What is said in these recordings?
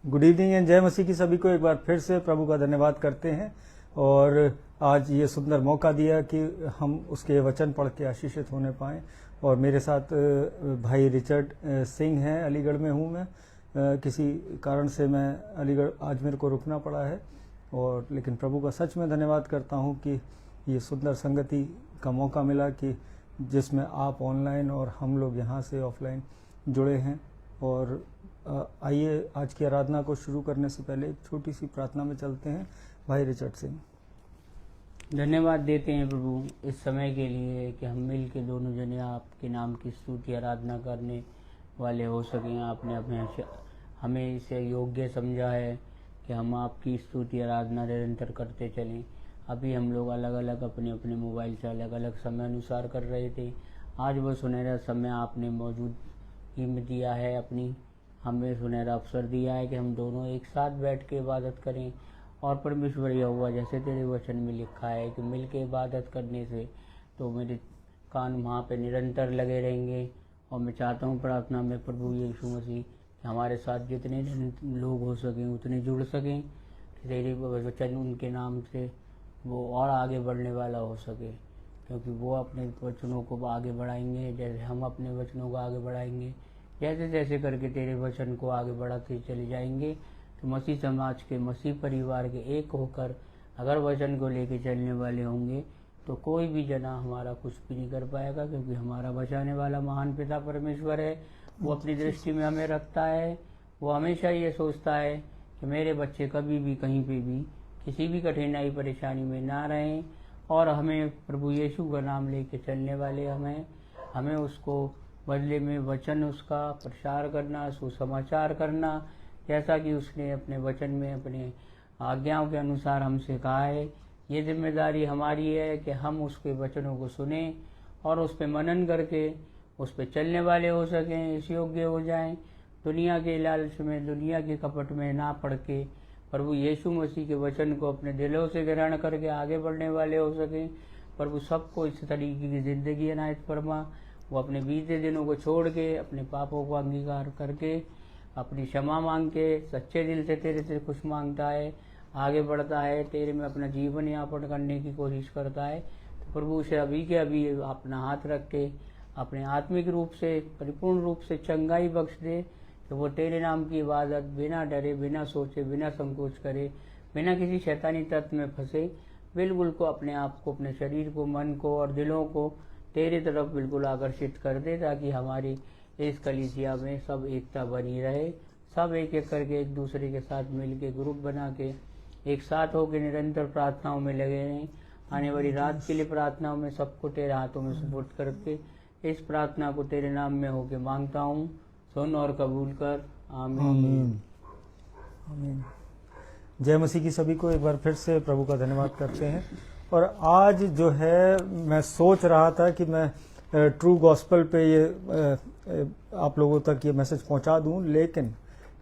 Good evening and जय मसीह की सभी को एक बार फिर से प्रभु का धन्यवाद करते हैं। और आज ये सुंदर मौका दिया कि हम उसके वचन पढ़ के आशीषित होने पाएं। और मेरे साथ भाई रिचर्ड सिंह हैं। अलीगढ़ में हूं मैं। किसी कारण से मैं अलीगढ़ आज मेरे को रुकना पड़ा है, और लेकिन प्रभु का सच में धन्यवाद करता हूं कि ये सुंदर संगति का मौका मिला कि जिसमें आप ऑनलाइन और हम लोग यहाँ से ऑफलाइन जुड़े हैं। और आइए आज की आराधना को शुरू करने से पहले एक छोटी सी प्रार्थना में चलते हैं। भाई रिचर्ड सिंह। धन्यवाद देते हैं प्रभु इस समय के लिए कि हम मिल के दोनों जने आपके नाम की स्तुति आराधना करने वाले हो सकें। आपने हमें इसे योग्य समझा है कि हम आपकी स्तुति आराधना निरंतर करते चलें। अभी हम लोग अलग अलग अपने अपने मोबाइल से अलग अलग समय अनुसार कर रहे थे। आज वो सुनहरा समय आपने मौजूदगी में दिया है, अपनी हमें सुनहरा अवसर दिया है कि हम दोनों एक साथ बैठ के इबादत करें। और परमेश्वर यहोवा, जैसे तेरे वचन में लिखा है कि मिल के इबादत करने से तो मेरे कान वहाँ पे निरंतर लगे रहेंगे। और मैं चाहता हूँ प्रार्थना में प्रभु यीशु मसीह हमारे साथ जितने लोग हो सकें उतने जुड़ सकें, तेरे वचन उनके नाम से वो और आगे बढ़ने वाला हो सके, क्योंकि वो अपने वचनों को आगे बढ़ाएंगे जैसे हम अपने वचनों को आगे बढ़ाएंगे। जैसे जैसे करके तेरे वचन को आगे बढ़ाते चले जाएंगे तो मसीह समाज के, मसीह परिवार के एक होकर अगर वचन को लेके चलने वाले होंगे तो कोई भी जना हमारा कुछ भी नहीं कर पाएगा, क्योंकि हमारा बचाने वाला महान पिता परमेश्वर है। वो अपनी दृष्टि में हमें रखता है। वो हमेशा ये सोचता है कि मेरे बच्चे कभी भी कहीं पे भी किसी भी कठिनाई परेशानी में ना रहें। और हमें प्रभु यीशु का नाम लेके चलने वाले हमें उसको बदले में वचन उसका प्रचार करना, सुसमाचार करना, जैसा कि उसने अपने वचन में अपने आज्ञाओं के अनुसार हमसे कहा है। ये जिम्मेदारी हमारी है कि हम उसके वचनों को सुने और उस पर मनन करके उस पर चलने वाले हो सकें, इस योग्य हो जाएं, दुनिया के लालच में, दुनिया के कपट में ना पड़ के प्रभु यीशु मसीह के वचन को अपने दिलों से ग्रहण करके आगे बढ़ने वाले हो सकें। प्रभु सबको इस तरीके की जिंदगी अनायत फरमा। वो अपने बीते दिनों को छोड़ के अपने पापों को अंगीकार करके अपनी क्षमा मांग के सच्चे दिल से तेरे से कुछ मांगता है, आगे बढ़ता है, तेरे में अपना जीवन यापन करने की कोशिश करता है। तो प्रभु उसे अभी के अभी अपना हाथ रख के अपने आत्मिक रूप से परिपूर्ण रूप से चंगाई बख्श दे, तो वो तेरे नाम की इबादत बिना डरे, बिना सोचे, बिना संकोच करे, बिना किसी शैतानी तत्व में फंसे, बिल्कुल को अपने आप को, अपने शरीर को, मन को और दिलों को तेरी तरफ बिल्कुल आकर्षित कर दे, ताकि हमारी इस कलीसिया में सब एकता बनी रहे। सब एक एक करके एक दूसरे के साथ मिल के ग्रुप बना के एक साथ होकर निरंतर प्रार्थनाओं में लगे रहें। आने वाली रात के लिए प्रार्थनाओं में सबको तेरे हाथों में सुपुर्द करके इस प्रार्थना को तेरे नाम में होके मांगता हूँ। सुन और कबूल कर। आमीन। आमीन। जय मसीह की सभी को एक बार फिर से प्रभु का धन्यवाद करते हैं। और आज जो है मैं सोच रहा था कि मैं ट्रू गॉस्पल पे ये आप लोगों तक ये मैसेज पहुंचा दूं, लेकिन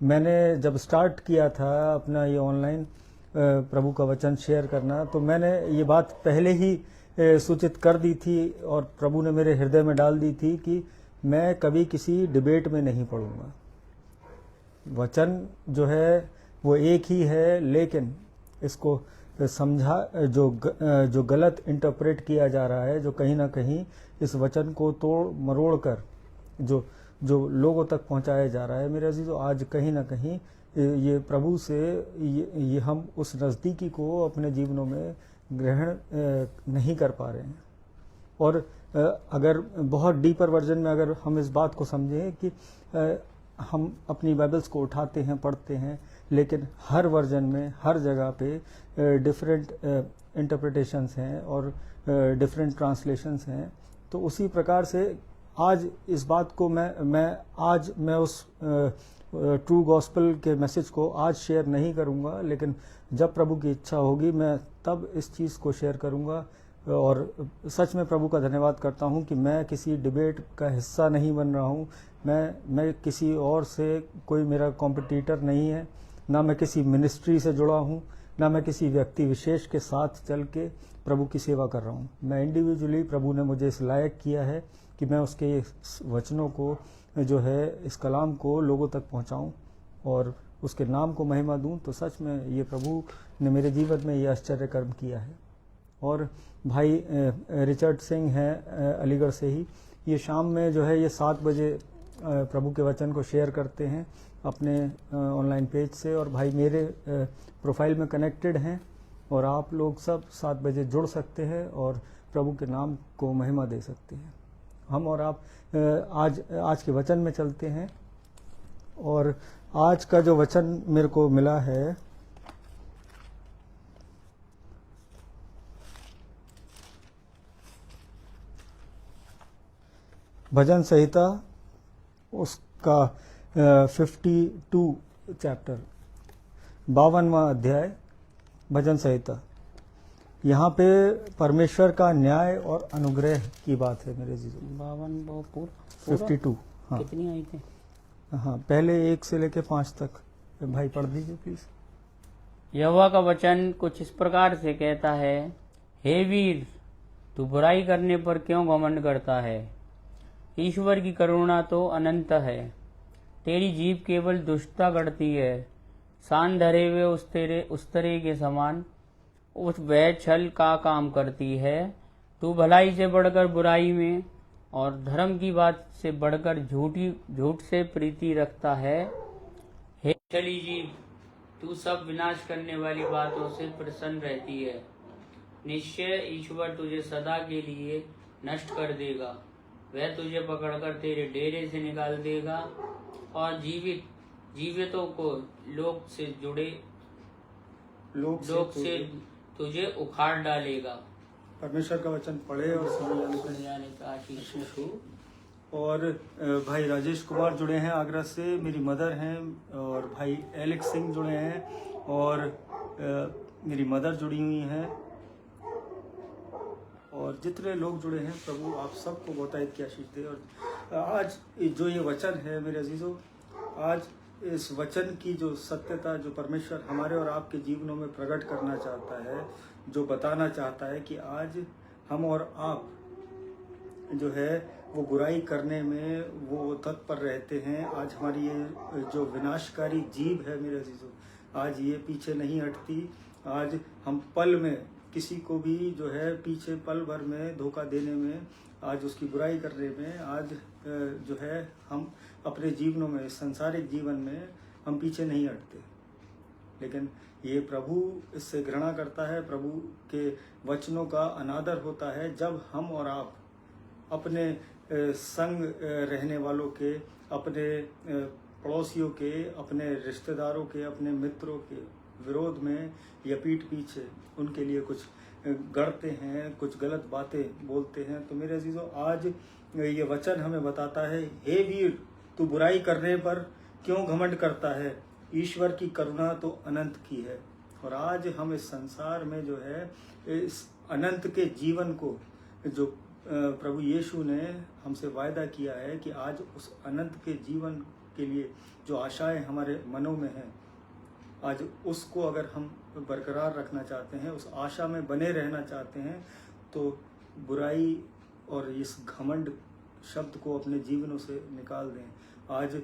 मैंने जब स्टार्ट किया था अपना ये ऑनलाइन प्रभु का वचन शेयर करना, तो मैंने ये बात पहले ही सूचित कर दी थी और प्रभु ने मेरे हृदय में डाल दी थी कि मैं कभी किसी डिबेट में नहीं पढ़ूंगा। वचन जो है वो एक ही है, लेकिन इसको समझा जो गलत इंटरप्रेट किया जा रहा है, जो कहीं ना कहीं इस वचन को तोड़ मरोड़ कर जो लोगों तक पहुंचाया जा रहा है, मेरे अजीजों, आज कहीं ना कहीं ये प्रभु से ये हम उस नज़दीकी को अपने जीवनों में ग्रहण नहीं कर पा रहे हैं। और अगर बहुत डीपर वर्जन में अगर हम इस बात को समझें कि हम अपनी बाइबल्स को उठाते हैं, पढ़ते हैं, लेकिन हर वर्जन में हर जगह पे डिफरेंट इंटरप्रिटेशंस हैं और डिफरेंट ट्रांसलेशंस हैं। तो उसी प्रकार से आज इस बात को मैं उस ट्रू गॉस्पल के मैसेज को आज शेयर नहीं करूंगा, लेकिन जब प्रभु की इच्छा होगी मैं तब इस चीज़ को शेयर करूंगा। और सच में प्रभु का धन्यवाद करता हूं कि मैं किसी डिबेट का हिस्सा नहीं बन रहा हूं। मैं किसी और से, कोई मेरा कॉम्पिटिटर नहीं है, ना मैं किसी मिनिस्ट्री से जुड़ा हूं, ना मैं किसी व्यक्ति विशेष के साथ चल के प्रभु की सेवा कर रहा हूं। मैं इंडिविजुअली, प्रभु ने मुझे इस लायक किया है कि मैं उसके वचनों को जो है, इस कलाम को लोगों तक पहुंचाऊं। और उसके नाम को महिमा दूं, तो सच में ये प्रभु ने मेरे जीवन में ये आश्चर्य कर्म किया है। और भाई रिचर्ड सिंह हैं अलीगढ़ से ही, ये शाम में जो है ये 7 बजे प्रभु के वचन को शेयर करते हैं अपने ऑनलाइन पेज से, और भाई मेरे प्रोफाइल में कनेक्टेड हैं, और आप लोग सब 7 बजे जुड़ सकते हैं और प्रभु के नाम को महिमा दे सकते हैं। हम और आप आज के वचन में चलते हैं, और आज का जो वचन मेरे को मिला है भजन संहिता उसका 52 चैप्टर 52वां अध्याय भजन संहिता। यहाँ पे परमेश्वर का न्याय और अनुग्रह की बात है मेरे जीजू। 52 हाँ कितनी आई थी? हाँ, पहले 1 से लेके 5 तक भाई पढ़ दीजिए प्लीज। यहोवा का वचन कुछ इस प्रकार से कहता है, हे वीर, तू बुराई करने पर क्यों घमंड करता है? ईश्वर की करुणा तो अनंत है। तेरी जीभ केवल दुष्टता गढ़ती है। सान धरे हुए उस्तरे के समान उस वह छल का काम करती है। तू भलाई से बढ़कर बुराई में और धर्म की बात से बढ़कर झूठ से प्रीति रखता है। हे छली जीभ, तू सब विनाश करने वाली बातों से प्रसन्न रहती है। निश्चय ईश्वर तुझे सदा के लिए नष्ट कर देगा। वह तुझे पकड़कर तेरे डेरे से निकाल देगा और जीवितों को लोक से तुझे उखाड़ डालेगा। परमेश्वर का वचन पढ़े और समझ जाने का आशीष हो। और भाई राजेश कुमार जुड़े हैं आगरा से, मेरी मदर हैं, और भाई एलेक्स सिंह जुड़े हैं, और मेरी मदर जुड़ी हुई हैं, और जितने लोग जुड़े हैं प्रभु आप सबको बहुतायत की आशीष दे। और आज जो ये वचन है मेरे अजीजों, आज इस वचन की जो सत्यता जो परमेश्वर हमारे और आपके जीवनों में प्रकट करना चाहता है, जो बताना चाहता है कि आज हम और आप जो है वो बुराई करने में वो तत्पर रहते हैं। आज हमारी ये जो विनाशकारी जीभ है मेरे अजीजों, आज ये पीछे नहीं हटती। आज हम पल में किसी को भी जो है पीछे पल भर में धोखा देने में, आज उसकी बुराई करने में, आज जो है हम अपने जीवनों में, संसारिक जीवन में हम पीछे नहीं हटते। लेकिन ये प्रभु इससे घृणा करता है। प्रभु के वचनों का अनादर होता है जब हम और आप अपने संग रहने वालों के, अपने पड़ोसियों के, अपने रिश्तेदारों के, अपने मित्रों के विरोध में या पीठ पीछे उनके लिए कुछ गढ़ते हैं, कुछ गलत बातें बोलते हैं। तो मेरे अजीजों, आज ये वचन हमें बताता है, हे वीर, तू बुराई करने पर क्यों घमंड करता है? ईश्वर की करुणा तो अनंत की है। और आज हम इस संसार में जो है इस अनंत के जीवन को जो प्रभु यीशु ने हमसे वायदा किया है कि आज उस अनंत के जीवन के लिए जो आशाएं हमारे मनों में हैं, आज उसको अगर हम बरकरार रखना चाहते हैं, उस आशा में बने रहना चाहते हैं, तो बुराई और इस घमंड शब्द को अपने जीवनों से निकाल दें। आज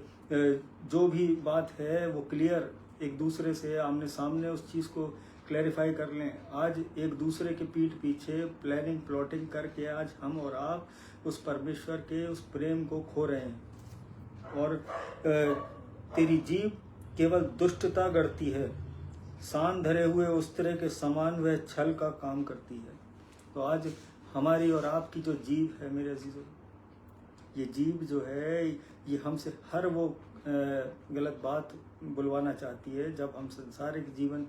जो भी बात है वो क्लियर एक दूसरे से आमने सामने उस चीज़ को क्लैरिफाई कर लें। आज एक दूसरे के पीठ पीछे प्लानिंग प्लॉटिंग करके आज हम और आप उस परमेश्वर के उस प्रेम को खो रहे हैं। और तेरी जीभ केवल दुष्टता गढ़ती है, सान धरे हुए उस्तरे के समान वह छल का काम करती है। तो आज हमारी और आपकी जो जीभ है मेरे अजीजों, ये जीभ जो है ये हमसे हर वो गलत बात बुलवाना चाहती है। जब हम संसारिक जीवन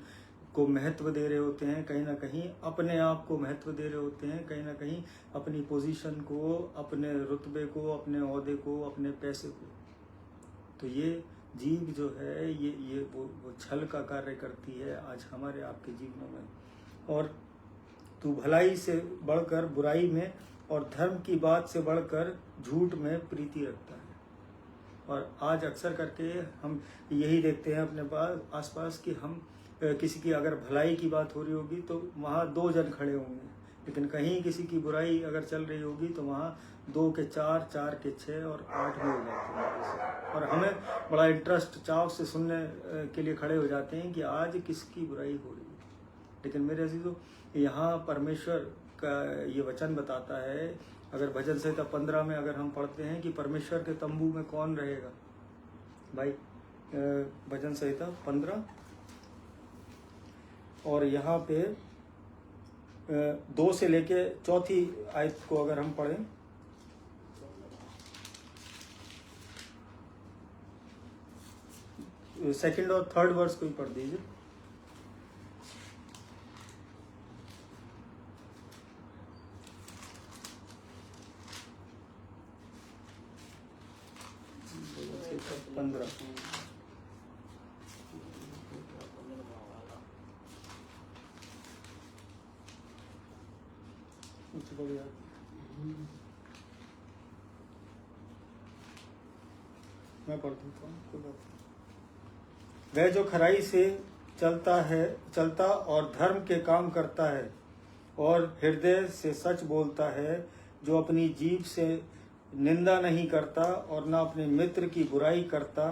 को महत्व दे रहे होते हैं, कहीं ना कहीं अपने आप को महत्व दे रहे होते हैं, कहीं ना कहीं अपनी पोजीशन को, अपने रुतबे को, अपने ओहदे को, अपने पैसे को, तो ये जीभ जो है ये वो छल का कार्य करती है आज हमारे आपके जीवनों में। और तू भलाई से बढ़कर बुराई में और धर्म की बात से बढ़कर झूठ में प्रीति रखता है। और आज अक्सर करके हम यही देखते हैं अपने पास आसपास कि हम किसी की अगर भलाई की बात हो रही होगी तो वहाँ 2 जन खड़े होंगे, लेकिन कहीं किसी की बुराई अगर चल रही होगी तो वहाँ 2 के 4, 4 के 6 और 8 भी हो जाते हैं। और हमें बड़ा इंटरेस्ट, चाव से सुनने के लिए खड़े हो जाते हैं कि आज किसकी बुराई हो रही है। लेकिन मेरे अजीजों, यहाँ परमेश्वर का ये वचन बताता है, अगर भजन संहिता 15 में अगर हम पढ़ते हैं कि परमेश्वर के तंबू में कौन रहेगा। भाई भजन संहिता 15 और यहाँ पे 2 से लेके 4थी आयत को अगर हम पढ़ें, सेकंड और थर्ड वर्स को ही पढ़ दीजिए। पंद्रह मैं पढ़ देता हूँ, कोई बात नहीं। वह जो खराई से चलता और धर्म के काम करता है और हृदय से सच बोलता है, जो अपनी जीभ से निंदा नहीं करता और न अपने मित्र की बुराई करता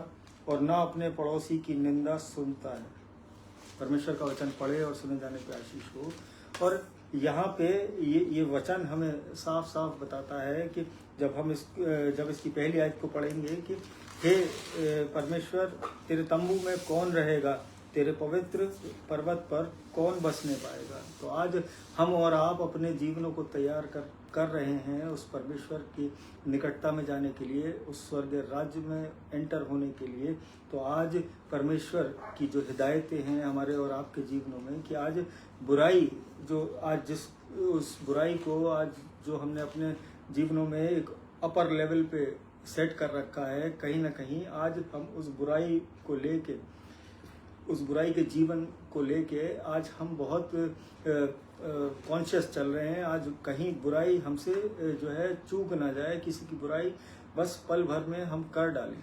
और न अपने पड़ोसी की निंदा सुनता है। परमेश्वर का वचन पढ़े और सुने जाने पे आशीष हो। और यहाँ पे ये वचन हमें साफ साफ बताता है कि जब इसकी पहली आयत को पढ़ेंगे कि हे परमेश्वर, तेरे तंबू में कौन रहेगा, तेरे पवित्र पर्वत पर कौन बसने पाएगा। तो आज हम और आप अपने जीवनों को तैयार कर रहे हैं उस परमेश्वर की निकटता में जाने के लिए, उस स्वर्गीय राज्य में एंटर होने के लिए। तो आज परमेश्वर की जो हिदायतें हैं हमारे और आपके जीवनों में, कि आज बुराई जो आज उस बुराई को आज जो हमने अपने जीवनों में एक अपर लेवल पे सेट कर रखा है, कहीं ना कहीं आज हम उस बुराई को लेके, उस बुराई के जीवन को लेके आज हम बहुत कॉन्शियस चल रहे हैं। आज कहीं बुराई हमसे जो है चूक ना जाए, किसी की बुराई बस पल भर में हम कर डालें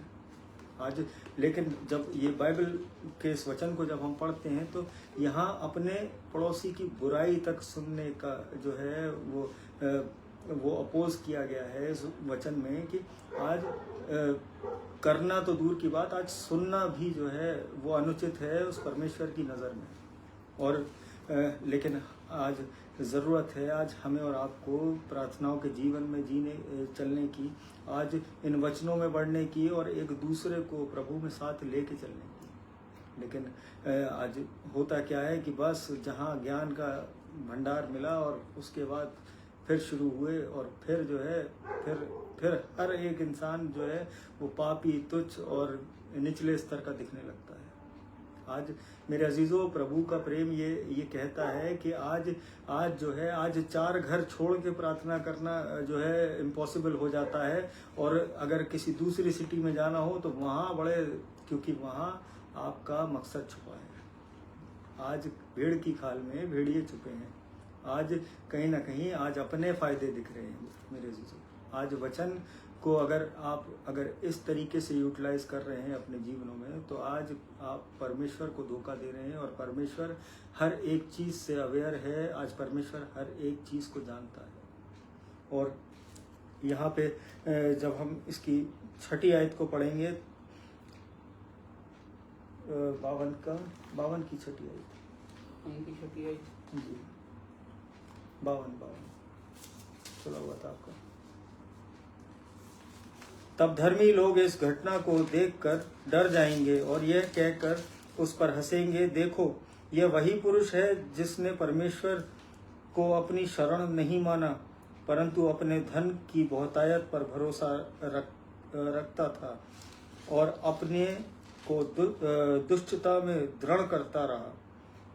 आज। लेकिन जब ये बाइबल के इस वचन को जब हम पढ़ते हैं तो यहाँ अपने पड़ोसी की बुराई तक सुनने का जो है वो अपोज किया गया है इस वचन में, कि आज करना तो दूर की बात, आज सुनना भी जो है वो अनुचित है उस परमेश्वर की नज़र में। और लेकिन आज ज़रूरत है आज हमें और आपको प्रार्थनाओं के जीवन में चलने की, आज इन वचनों में बढ़ने की और एक दूसरे को प्रभु में साथ लेके चलने की। लेकिन आज होता क्या है कि बस जहाँ ज्ञान का भंडार मिला और उसके बाद फिर शुरू हुए, और फिर जो है फिर हर एक इंसान जो है वो पापी, तुच्छ और निचले स्तर का दिखने लगता है। आज मेरे अजीजों, प्रभु का प्रेम ये कहता है कि आज जो है, आज 4 घर छोड़ के प्रार्थना करना जो है इम्पॉसिबल हो जाता है। और अगर किसी दूसरी सिटी में जाना हो तो वहाँ क्योंकि वहाँ आपका मकसद छुपा है। आज भेड़ की खाल में भेड़िए छुपे हैं। आज कहीं ना कहीं आज अपने फायदे दिख रहे हैं मेरे अजीजों। आज वचन को अगर इस तरीके से यूटिलाइज कर रहे हैं अपने जीवनों में, तो आज आप परमेश्वर को धोखा दे रहे हैं। और परमेश्वर हर एक चीज़ से अवेयर है, आज परमेश्वर हर एक चीज़ को जानता है। और यहाँ पे जब हम इसकी 6ठी आयत को पढ़ेंगे, 52 की 6ठी आयत जी, 52 चला हुआ था आपका। तब धर्मी लोग इस घटना को देखकर डर जाएंगे और यह कहकर उस पर हंसेंगे, देखो यह वही पुरुष है जिसने परमेश्वर को अपनी शरण नहीं माना, परंतु अपने धन की बहुतायत पर भरोसा रखता था और अपने को दुष्टता में दृढ़ करता रहा।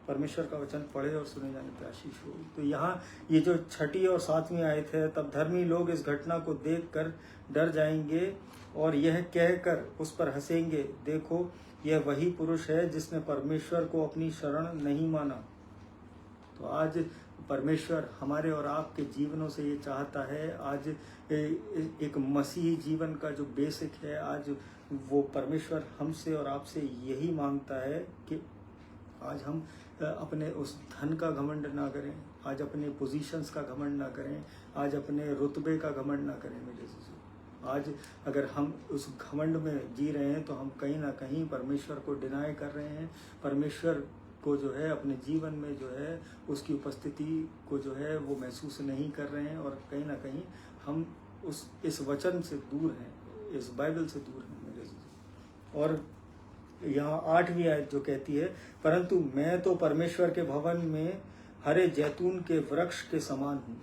परमेश्वर का वचन पढ़े और सुने जाने पे आशीष हो। तो यहाँ ये जो 6ठी और 7वीं आयत है, तब धर्मी लोग इस घटना को देखकर डर जाएंगे और यह कहकर उस पर हंसेंगे, देखो यह वही पुरुष है जिसने परमेश्वर को अपनी शरण नहीं माना। तो आज परमेश्वर हमारे और आपके जीवनों से ये चाहता है, आज एक मसीही जीवन का जो बेसिक है, आज वो परमेश्वर हमसे और आपसे यही मांगता है कि आज हम अपने उस धन का घमंड ना करें, आज अपने पोजीशंस का घमंड ना करें, आज अपने रुतबे का घमंड ना करें मेरे जीजू। आज अगर हम उस घमंड में जी रहे हैं तो हम कहीं ना कहीं परमेश्वर को डिनाई कर रहे हैं, परमेश्वर को जो है अपने जीवन में जो है उसकी उपस्थिति को जो है वो महसूस नहीं कर रहे हैं, और कहीं ना कहीं हम इस वचन से दूर हैं, इस बाइबल से दूर हैं मेरे जीजू। और यहाँ 8वीं आयत जो कहती है, परंतु मैं तो परमेश्वर के भवन में हरे जैतून के वृक्ष के समान हूँ।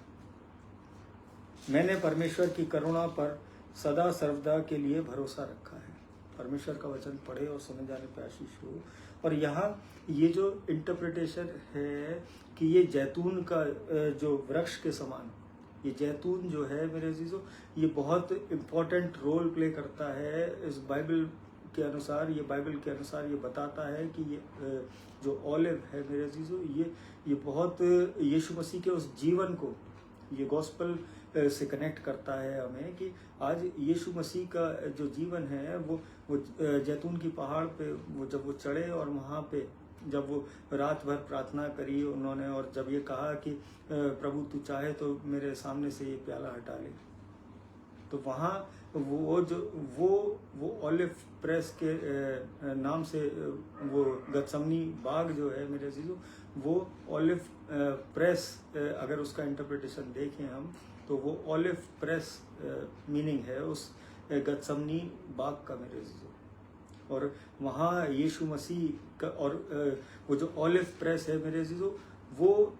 मैंने परमेश्वर की करुणा पर सदा सर्वदा के लिए भरोसा रखा है। परमेश्वर का वचन पढ़े और सुने जाने पर आशीष हो। और यहाँ ये जो इंटरप्रिटेशन है कि ये जैतून का जो वृक्ष के समान, ये जैतून जो है मेरे अजीजों, ये बहुत इम्पोर्टेंट रोल प्ले करता है इस बाइबल के अनुसार। ये बाइबल के अनुसार ये बताता है कि ये जो ऑलिव है मेरे अजीजों, ये बहुत यीशु मसीह के उस जीवन को, ये गॉस्पल से कनेक्ट करता है हमें कि आज यीशु मसीह का जो जीवन है वो जैतून की पहाड़ पे वो जब वो चढ़े और वहाँ पे जब वो रात भर प्रार्थना करी उन्होंने, और जब ये कहा कि प्रभु तू चाहे तो मेरे सामने से ये प्याला हटा ले, तो वहाँ वो ऑलिव प्रेस के नाम से वो गतसमनी बाग जो है मेरे अजीजों, वो ऑलिव प्रेस, अगर उसका इंटरप्रिटेशन देखें हम तो वो ऑलिव प्रेस मीनिंग है उस गतसमनी बाग का मेरे अजीजों। और वहाँ यीशु मसीह का, और वो जो ऑलिव प्रेस है मेरे अजीजों, वो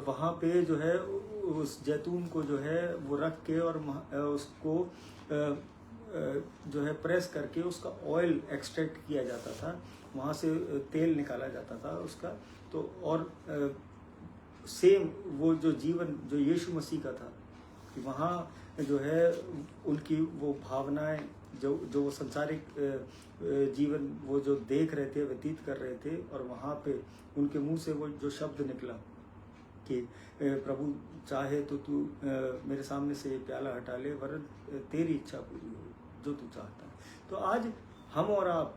वहाँ पे जो है उस जैतून को जो है वो रख के और उसको जो है प्रेस करके उसका ऑयल एक्सट्रैक्ट किया जाता था, वहाँ से तेल निकाला जाता था उसका। तो और सेम वो जो जीवन जो यीशु मसीह का था, कि वहाँ जो है उनकी वो भावनाएं जो वो संसारिक जीवन वो जो देख रहे थे, व्यतीत कर रहे थे, और वहाँ पे उनके मुंह से वो जो शब्द निकला कि प्रभु चाहे तो तू मेरे सामने से ये प्याला हटा ले, वरन तेरी इच्छा पूरी हो जो तू चाहता है। तो आज हम और आप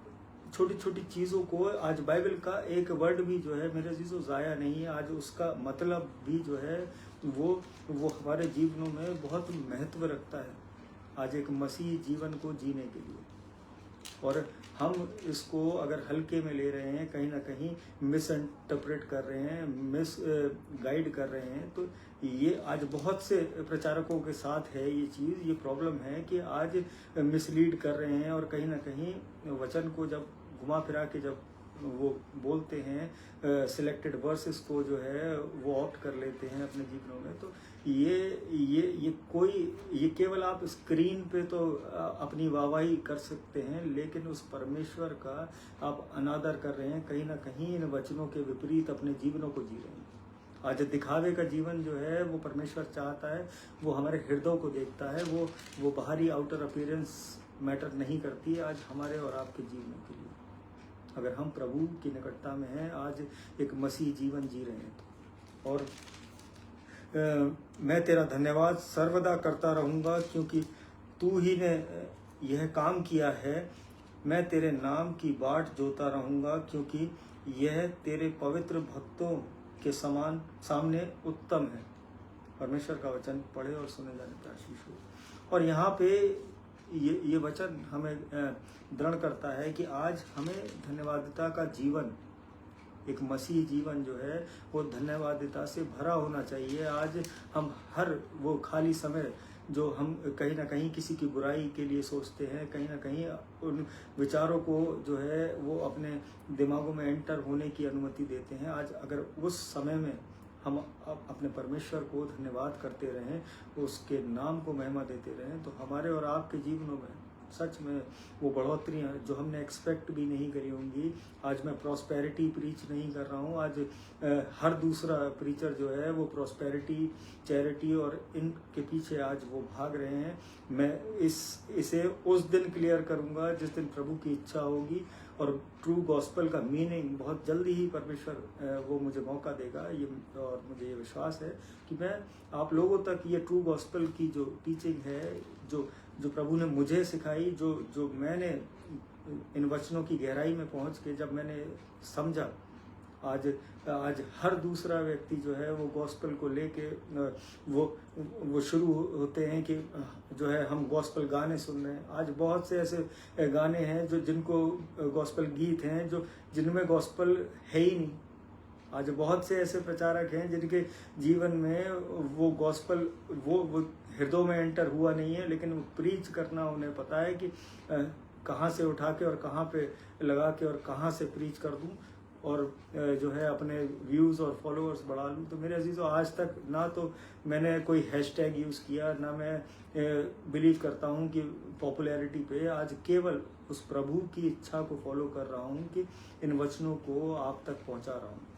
छोटी छोटी चीज़ों को, आज बाइबल का एक वर्ड भी जो है मेरे अजीजों ज़ाया नहीं है, आज उसका मतलब भी जो है वो हमारे जीवनों में बहुत महत्व रखता है, आज एक मसीही जीवन को जीने के लिए। और हम इसको अगर हल्के में ले रहे हैं, कहीं ना कहीं मिस इंटरप्रेट कर रहे हैं, मिस गाइड कर रहे हैं, तो ये आज बहुत से प्रचारकों के साथ है ये चीज़, ये प्रॉब्लम है कि आज मिसलीड कर रहे हैं, और कहीं ना कहीं वचन को जब घुमा फिरा के जब वो बोलते हैं, सिलेक्टेड वर्सेस को जो है वो ऑप्ट कर लेते हैं अपने जीवनों में। तो ये केवल आप स्क्रीन पे तो अपनी वाहवाही कर सकते हैं, लेकिन उस परमेश्वर का आप अनादर कर रहे हैं, कहीं ना कहीं इन वचनों के विपरीत अपने जीवनों को जी रहे हैं। आज दिखावे का जीवन जो है वो परमेश्वर चाहता है, वो हमारे हृदय को देखता है, वो बाहरी आउटर अपीयरेंस मैटर नहीं करती है आज हमारे और आपके जीवन के लिए। अगर हम प्रभु की निकटता में हैं, आज एक मसीह जीवन जी रहे हैं तो। और मैं तेरा धन्यवाद सर्वदा करता रहूँगा, क्योंकि तू ही ने यह काम किया है। मैं तेरे नाम की बाट जोता रहूँगा, क्योंकि यह तेरे पवित्र भक्तों के सामने उत्तम है। परमेश्वर का वचन पढ़े और सुने जाने पर आशीष हो। और यहाँ पे ये वचन हमें दृढ़ करता है कि आज हमें धन्यवादिता का जीवन, एक मसीह जीवन जो है वो धन्यवादिता से भरा होना चाहिए। आज हम हर वो खाली समय जो हम कहीं ना कहीं किसी की बुराई के लिए सोचते हैं, कहीं ना कहीं उन विचारों को जो है वो अपने दिमागों में एंटर होने की अनुमति देते हैं, आज अगर उस समय में हम अपने परमेश्वर को धन्यवाद करते रहें, उसके नाम को महिमा देते रहें, तो हमारे और आपके जीवनों में सच में वो बढ़ोतरी जो हमने एक्सपेक्ट भी नहीं करी होंगी। आज मैं प्रॉस्पेरिटी प्रीच नहीं कर रहा हूँ, आज हर दूसरा प्रीचर जो है वो प्रॉस्पेरिटी, चैरिटी और इनके पीछे आज वो भाग रहे हैं। मैं इसे उस दिन क्लियर करूँगा जिस दिन प्रभु की इच्छा होगी, और ट्रू गॉस्पल का मीनिंग बहुत जल्दी ही परमेश्वर वो मुझे मौका देगा। ये और मुझे ये विश्वास है कि मैं आप लोगों तक ये ट्रू गॉस्पल की जो टीचिंग है, जो प्रभु ने मुझे सिखाई, जो मैंने इन वचनों की गहराई में पहुंच के जब मैंने समझा, आज हर दूसरा व्यक्ति जो है वो गॉस्पल को लेके वो शुरू होते हैं कि जो है हम गॉस्पल गाने सुन रहे हैं। आज बहुत से ऐसे गाने हैं जो जिनको गॉस्पल गीत हैं जो जिनमें गॉस्पल है ही नहीं। आज बहुत से ऐसे प्रचारक हैं जिनके जीवन में वो गॉस्पल वो हृदय में एंटर हुआ नहीं है, लेकिन वो प्रीच करना उन्हें पता है कि कहाँ से उठा के और कहाँ पे लगा के और कहाँ से प्रीच कर दूं और जो है अपने व्यूज़ और फॉलोअर्स बढ़ा लूँ। तो मेरे अजीज़ों, आज तक ना तो मैंने कोई हैशटैग यूज़ किया, ना मैं बिलीव करता हूँ कि पॉपुलैरिटी पे। आज केवल उस प्रभु की इच्छा को फॉलो कर रहा हूँ कि इन वचनों को आप तक पहुँचा रहा हूँ।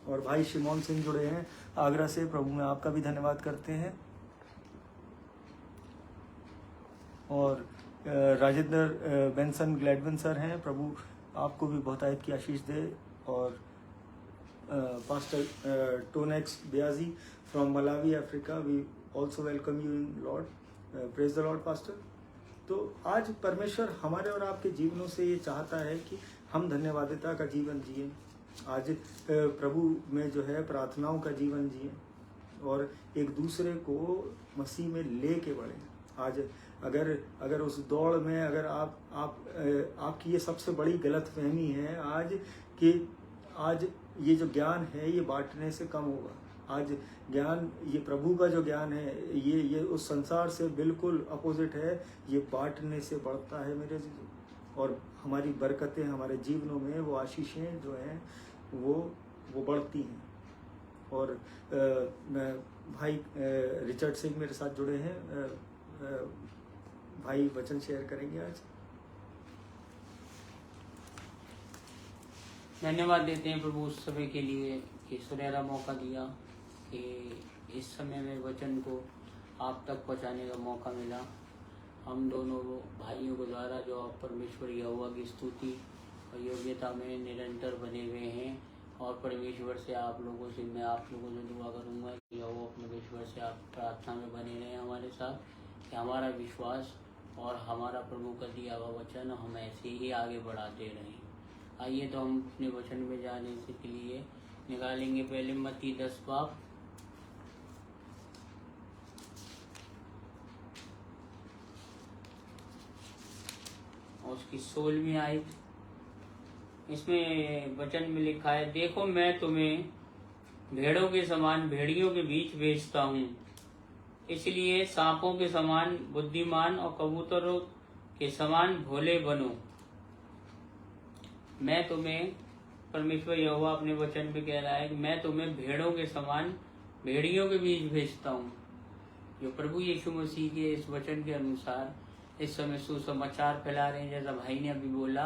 और भाई शिमोन सिंह जुड़े हैं आगरा से, प्रभु में आपका भी धन्यवाद करते हैं। और राजेंद्र बेंसन ग्लैडवन सर हैं, प्रभु आपको भी बहुत आयत की आशीष दे। और pastor Tonex Biyaji from Malawi Africa, we also welcome you in Lord, praise the Lord pastor. तो आज परमेश्वर हमारे और आपके जीवनों से ये चाहता है कि हम धन्यवादिता का जीवन जिए। आज प्रभु में जो है प्रार्थनाओं का जीवन जिए और एक दूसरे को मसीह में ले के बढ़े। आज अगर उस दौड़ में अगर आपकी ये सबसे बड़ी गलतफहमी है आज कि आज ये जो ज्ञान है ये बांटने से कम होगा। आज ज्ञान, ये प्रभु का जो ज्ञान है ये उस संसार से बिल्कुल अपोजिट है, ये बांटने से बढ़ता है मेरे जीवन। और हमारी बरकतें, हमारे जीवनों में वो आशीषें जो हैं वो बढ़ती हैं। और मैं भाई रिचर्ड सिंह मेरे साथ जुड़े हैं, भाई वचन शेयर करेंगे आज। धन्यवाद देते हैं प्रभु उस समय के लिए कि सुनहरा मौका दिया कि इस समय में वचन को आप तक पहुंचाने का मौका मिला। हम दोनों भाइयों के द्वारा जो परमेश्वर यहोवा की स्तुति और योग्यता में निरंतर बने हुए हैं। और परमेश्वर से आप लोगों से मैं आप लोगों से दुआ करूंगा कि वो परमेश्वर से आप प्रार्थना में बने रहें हमारे साथ, कि हमारा विश्वास और हमारा प्रभु का दिया हुआ वचन हम ऐसे ही आगे बढ़ाते रहें। आइए तो हम अपने वचन में जाने से के लिए निकालेंगे पहले मत्ती 10 बाब और उसकी 16वीं आयत। इसमें वचन में लिखा है, देखो मैं तुम्हें भेड़ों के समान भेड़ियों के बीच भेजता हूँ, इसलिए सांपों के समान बुद्धिमान और कबूतरों के समान भोले बनो। मैं तुम्हें, परमेश्वर यहोवा अपने वचन में कह रहा है कि मैं तुम्हें भेड़ों के समान भेड़ियों के बीच भेजता हूँ। जो प्रभु यीशु मसीह के इस वचन के अनुसार इस समय सुसमाचार फैला रहे हैं। जैसा भाई ने अभी बोला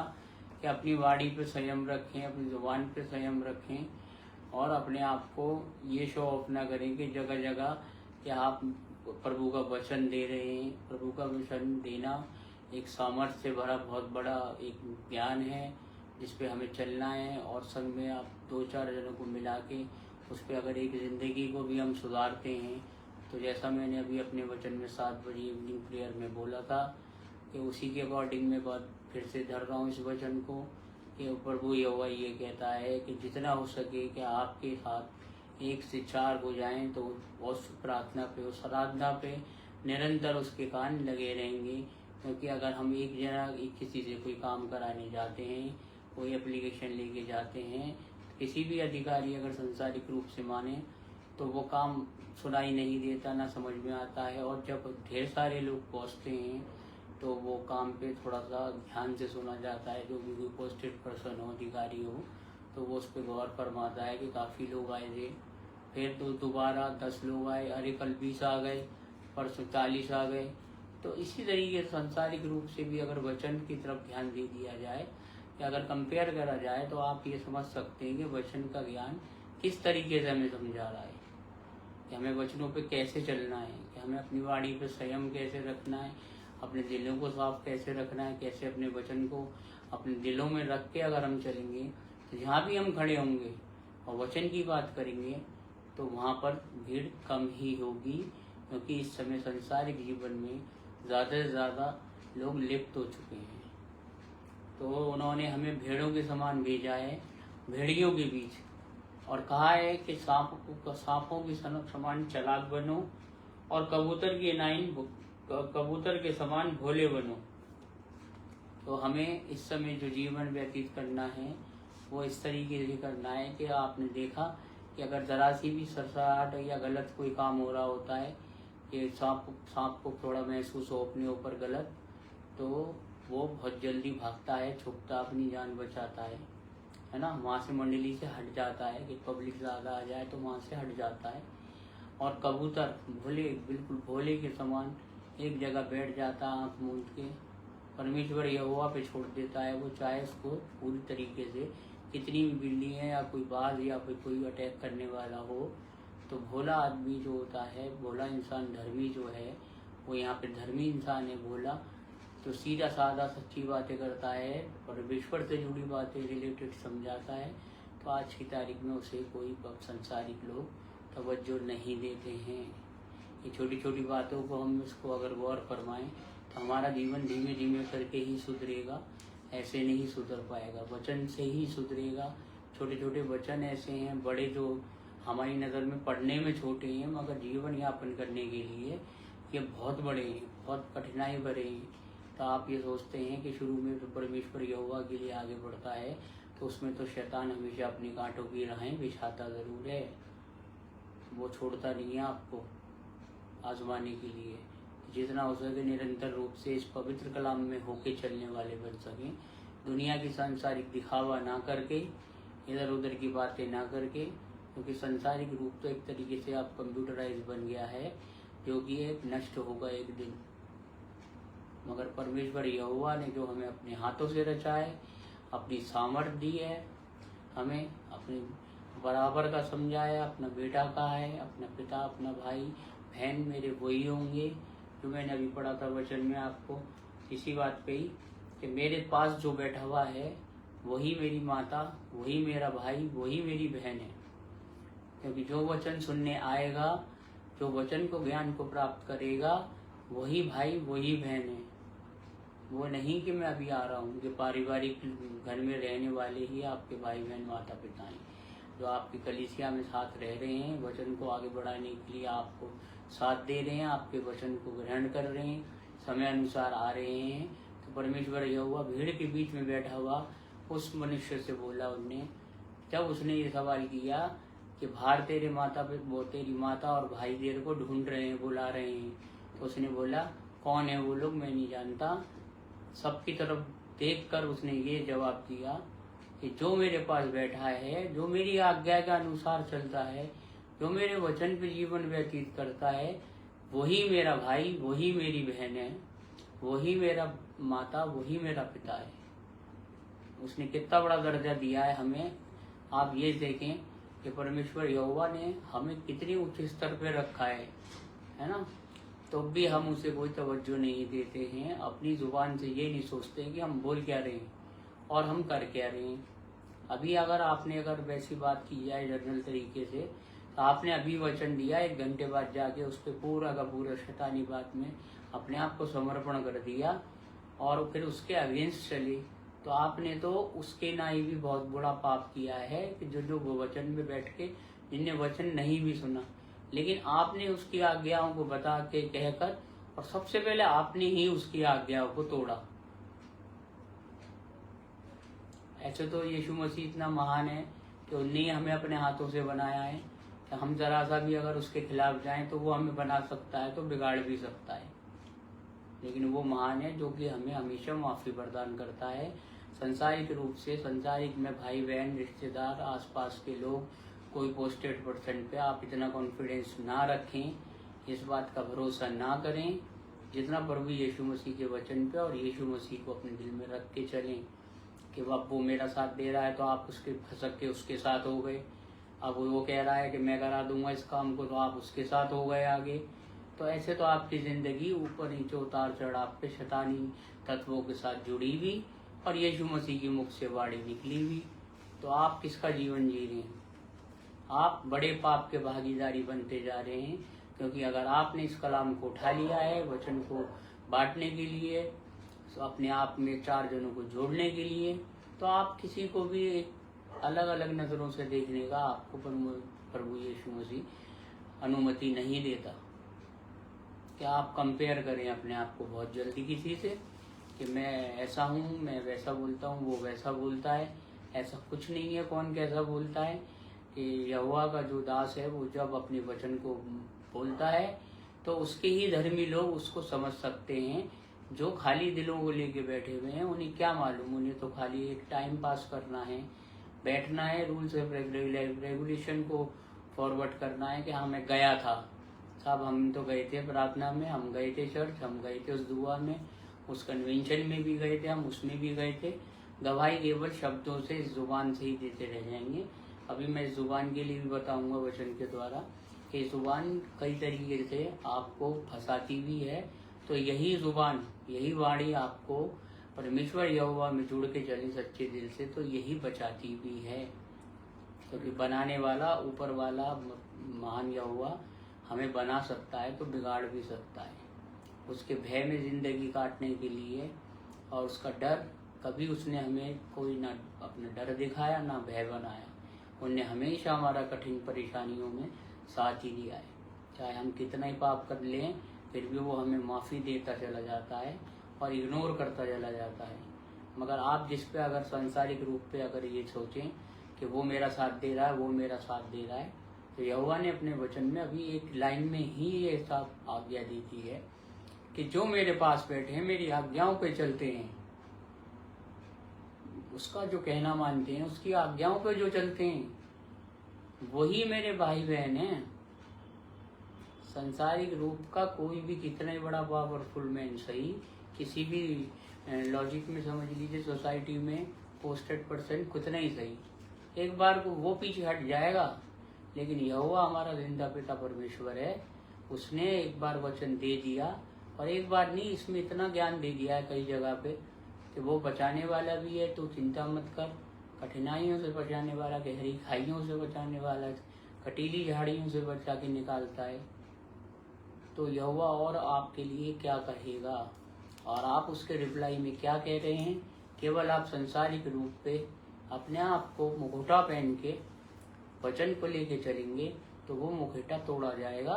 कि अपनी वाणी पे संयम रखें, अपनी जुबान पे संयम रखें और अपने आप को ये शो ऑफ ना करें कि जगह जगह कि आप प्रभु का वचन दे रहे हैं। प्रभु का वचन देना एक सामर्थ्य से भरा बहुत बड़ा एक ज्ञान है जिस पे हमें चलना है। और संग में आप 2-4 जनों को मिला के उस पर अगर एक ज़िंदगी को भी हम सुधारते हैं तो जैसा मैंने अभी अपने वचन में 7 बजे इवनिंग प्रेयर में बोला था कि उसी के अकॉर्डिंग मैं बात फिर से धर रहा हूँ इस वचन को कि प्रभु यहोवा ये कहता है कि जितना हो सके कि आपके साथ 1 से 4 हो जाएं तो उस प्रार्थना पे, उस आराधना पे निरंतर उसके कान लगे रहेंगे। क्योंकि अगर हम एक जना किसी से कोई काम कराने जाते हैं, कोई एप्लीकेशन लेके जाते हैं, किसी भी अधिकारी अगर संसारिक रूप से माने तो वो काम सुनाई नहीं देता, ना समझ में आता है। और जब ढेर सारे लोग पहुँचते हैं तो वो काम पे थोड़ा सा ध्यान से सुना जाता है। जो भी कोई पोस्टेड पर्सन हो, अधिकारी हो, तो वो उस पर गौर फरमाता है कि काफ़ी लोग आए थे, फिर तो दोबारा 10 लोग आए, अरे कल 20 आ गए, परसों 40 आ गए। तो इसी तरीके संसारिक रूप से भी अगर वचन की तरफ ध्यान दे दिया जाए या अगर कंपेयर करा जाए तो आप ये समझ सकते हैं कि वचन का ज्ञान किस तरीके से हमें समझा रहा है, कि हमें वचनों पे कैसे चलना है, कि हमें अपनी वाणी पे संयम कैसे रखना है, अपने दिलों को साफ कैसे रखना है, कैसे अपने वचन को अपने दिलों में रख के अगर हम चलेंगे तो जहाँ भी हम खड़े होंगे और वचन की बात करेंगे तो वहाँ पर भीड़ कम ही होगी। क्योंकि इस समय संसारिक जीवन में ज़्यादा से ज़्यादा लोग लिप्त हो चुके हैं। तो उन्होंने हमें भेड़ों के समान भेजा है भेड़ियों के बीच, और कहा है कि सांपों के समान चालाक बनो और कबूतर के समान भोले बनो। तो हमें इस समय जो जीवन व्यतीत करना है वो इस तरीके से करना है कि आपने देखा कि अगर जरा सी भी सरसराहट या गलत कोई काम हो रहा होता है कि सांप को थोड़ा महसूस हो अपने ऊपर गलत, तो वो बहुत जल्दी भागता है, छुपता, अपनी जान बचाता है ना, वहाँ से मंडली से हट जाता है कि पब्लिक ज़्यादा आ जाए तो वहाँ से हट जाता है। और कबूतर भोले, बिल्कुल भोले के समान एक जगह बैठ जाता, आँख मूंद के परमेश्वर यहोवा पे छोड़ देता है। वो चाहे उसको पूरी तरीके से कितनी भी बिल्ली है या कोई बाज या कोई अटैक करने वाला हो, तो भोला आदमी जो होता है, भोला इंसान, धर्मी जो है, वो यहाँ पे धर्मी इंसान है भोला, तो सीधा साधा सच्ची बातें करता है, परमेश्वर से जुड़ी बातें रिलेटेड समझाता है। तो आज की तारीख में उसे कोई संसारिक लोग तवज्जो नहीं देते हैं। ये छोटी छोटी बातों को हम इसको अगर गौर फरमाएं तो हमारा जीवन धीमे धीमे करके ही सुधरेगा, ऐसे नहीं सुधर पाएगा, वचन से ही सुधरेगा। छोटे छोटे वचन ऐसे हैं, बड़े जो हमारी नज़र में पढ़ने में छोटे हैं मगर जीवन यापन करने के लिए ये बहुत बड़े हैं, बहुत कठिनाई भरे हैं। तो आप ये सोचते हैं कि शुरू में तो परमेश्वर यहोवा के लिए आगे बढ़ता है, तो उसमें तो शैतान हमेशा अपनी कांटों की राहें बिछाता ज़रूर है, वो छोड़ता नहीं है आपको आजमाने के लिए। जितना हो सके निरंतर रूप से इस पवित्र कलाम में होके चलने वाले बन सकें, दुनिया की सांसारिक दिखावा ना करके, इधर उधर की बातें ना करके, क्योंकि सांसारिक रूप तो एक तरीके से आप कंप्यूटराइज बन गया है जो कि एक नष्ट होगा एक दिन। मगर परमेश्वर यहोवा ने जो हमें अपने हाथों से रचा है, अपनी सामर्थ्य दी है, हमें अपने बराबर का समझा है, अपना बेटा का है, अपना पिता, अपना भाई बहन मेरे वही होंगे, जो मैंने अभी पढ़ा था वचन में आपको इसी बात पे ही, कि मेरे पास जो बैठा हुआ है वही मेरी माता, वही मेरा भाई, वही मेरी बहन है। क्योंकि जो वचन सुनने आएगा, जो वचन को ज्ञान को प्राप्त करेगा, वही भाई वही बहन है। वो नहीं कि मैं अभी आ रहा हूँ, कि पारिवारिक घर में रहने वाले ही आपके भाई बहन माता पिता हैं, जो आपकी कलीसिया में साथ रह रहे हैं, वचन को आगे बढ़ाने के लिए आपको साथ दे रहे हैं, आपके वचन को ग्रहण कर रहे हैं, समय अनुसार आ रहे हैं। तो परमेश्वर यहोवा भीड़ के बीच में बैठा हुआ उस मनुष्य से बोला उनने, जब उसने ये सवाल किया कि बाहर तेरे तेरी माता और भाई तेरे को ढूंढ रहे हैं, बुला रहे हैं, तो उसने बोला कौन है वो लोग, मैं नहीं जानता। सबकी तरफ देखकर उसने ये जवाब दिया कि जो मेरे पास बैठा है, जो मेरी आज्ञा के अनुसार चलता है, जो मेरे वचन पे जीवन व्यतीत करता है, वही मेरा भाई, वही मेरी बहन है, वही मेरा माता, वही मेरा पिता है। उसने कितना बड़ा दर्जा दिया है हमें। आप ये देखें कि परमेश्वर यहोवा ने हमें कितनी उच्च स्तर पे रखा है ना, तो भी हम उसे कोई तवज्जो नहीं देते हैं। अपनी जुबान से ये नहीं सोचते कि हम बोल क्या रहे हैं और हम कर क्या रहे हैं। अभी अगर वैसी बात की जाए जनरल तरीके से, तो आपने अभी वचन दिया, 1 घंटे बाद जाके उस पर पूरा का पूरा शैतानी बात में अपने आप को समर्पण कर दिया और फिर उसके अगेंस्ट चले, तो आपने तो उसके ना ही भी बहुत बड़ा पाप किया है कि जो वचन में बैठ के जिनने वचन नहीं भी सुना, लेकिन आपने उसकी आज्ञाओं को बता के कहकर, और सबसे पहले आपने ही उसकी आज्ञाओं को तोड़ा। ऐसे तो यीशु मसीह इतना महान है कि उन्हें हमें अपने हाथों से बनाया है कि हम जरा सा भी अगर उसके खिलाफ जाएं तो वो हमें बना सकता है, तो बिगाड़ भी सकता है। लेकिन वो महान है जो कि हमें हमेशा माफ़ी प्रदान करता है। संसारिक रूप से, संसारिक में भाई बहन, रिश्तेदार, आसपास के लोग, कोई पोस्टेड पर्सन पे आप इतना कॉन्फिडेंस ना रखें, इस बात का भरोसा ना करें जितना प्रभु यीशु मसीह के वचन पे और यीशु मसीह को अपने दिल में रख के चलें कि अब वो मेरा साथ दे रहा है तो आप उसके फंसक के उसके साथ हो गए। अब वो कह रहा है कि मैं करा दूंगा इस काम को, तो आप उसके साथ हो गए आगे। तो ऐसे तो आपकी ज़िंदगी ऊपर नीचे उतार चढ़ाव पे शैतानी तत्वों के साथ जुड़ी हुई और यीशु मसीह की मुख से वाणी निकली हुई, तो आप किसका जीवन जी रहे हैं? आप बड़े पाप के भागीदारी बनते जा रहे हैं। क्योंकि अगर आपने इस कलाम को उठा लिया है वचन को बांटने के लिए, तो अपने आप में 4 जनों को जोड़ने के लिए, तो आप किसी को भी अलग अलग नज़रों से देखने का आपको प्रभु यीशु मसीह अनुमति नहीं देता कि आप कंपेयर करें अपने आप को बहुत जल्दी किसी से कि मैं ऐसा हूँ, मैं वैसा बोलता हूँ, वो वैसा बोलता है। ऐसा कुछ नहीं है। कौन कैसा बोलता है कि यहोवा का जो दास है वो जब अपने वचन को बोलता है तो उसके ही धर्मी लोग उसको समझ सकते हैं। जो खाली दिलों को लेके बैठे हुए हैं उन्हें क्या मालूम, उन्हें तो खाली एक टाइम पास करना है, बैठना है, रूल्स एंड रेगुलेशन को फॉरवर्ड करना है कि हाँ मैं गया था साहब, हम तो गए थे प्रार्थना में, हम गए थे चर्च, हम गए थे उस दुआ में, उस कन्वेंशन में भी गए थे, हम उसमें भी गए थे। गवाही केवल शब्दों से, इस जुबान से ही देते रह जाएंगे। अभी मैं इस जुबान के लिए भी बताऊंगा वचन के द्वारा कि जुबान कई तरीके से आपको फंसाती भी है। तो यही जुबान, यही वाणी आपको परमेश्वर यहोवा में जुड़ के चले सच्चे दिल से, तो यही बचाती भी है। क्योंकि बनाने वाला, ऊपर वाला महान यहोवा हमें बना सकता है तो बिगाड़ भी सकता है। उसके भय में जिंदगी काटने के लिए और उसका डर, कभी उसने हमें कोई ना अपना डर दिखाया ना भय बनाया। उनने हमेशा हमारा कठिन परेशानियों में साथ ही दिया है। चाहे हम कितना ही पाप कर लें फिर भी वो हमें माफ़ी देता चला जाता है और इग्नोर करता चला जाता है। मगर आप जिस पे अगर सांसारिक रूप पे अगर ये सोचें कि वो मेरा साथ दे रहा है, वो मेरा साथ दे रहा है, तो यहोवा ने अपने वचन में अभी एक लाइन में ही ये साफ आज्ञा दी थी है कि जो मेरे पास बैठे हैं, मेरी आज्ञाओं पे चलते हैं, उसका जो कहना मानते हैं, उसकी आज्ञाओं पे जो चलते हैं, वही मेरे भाई बहन हैं। संसारिक रूप का कोई भी कितना ही बड़ा पावरफुल मैन सही, किसी भी लॉजिक में समझ लीजिए, सोसाइटी में पोस्टेड पर्सन कितना ही सही, एक बार को वो पीछे हट जाएगा। लेकिन यहोवा हमारा जिंदा पिता परमेश्वर है, उसने एक बार वचन दे दिया, और एक बार नहीं, इसमें इतना ज्ञान दे दिया है कई जगह पे कि वो बचाने वाला भी है, तो चिंता मत कर। कठिनाइयों से बचाने वाला, गहरी खाइयों से बचाने वाला, कटीली झाड़ियों से बचा के निकालता है। तो यहोवा और आपके लिए क्या कहेगा और आप उसके रिप्लाई में क्या कह रहे हैं? केवल आप संसारिक रूप पे अपने आप को मुखौटा पहन के वचन को लेके चलेंगे तो वो मुखौटा तोड़ा जाएगा,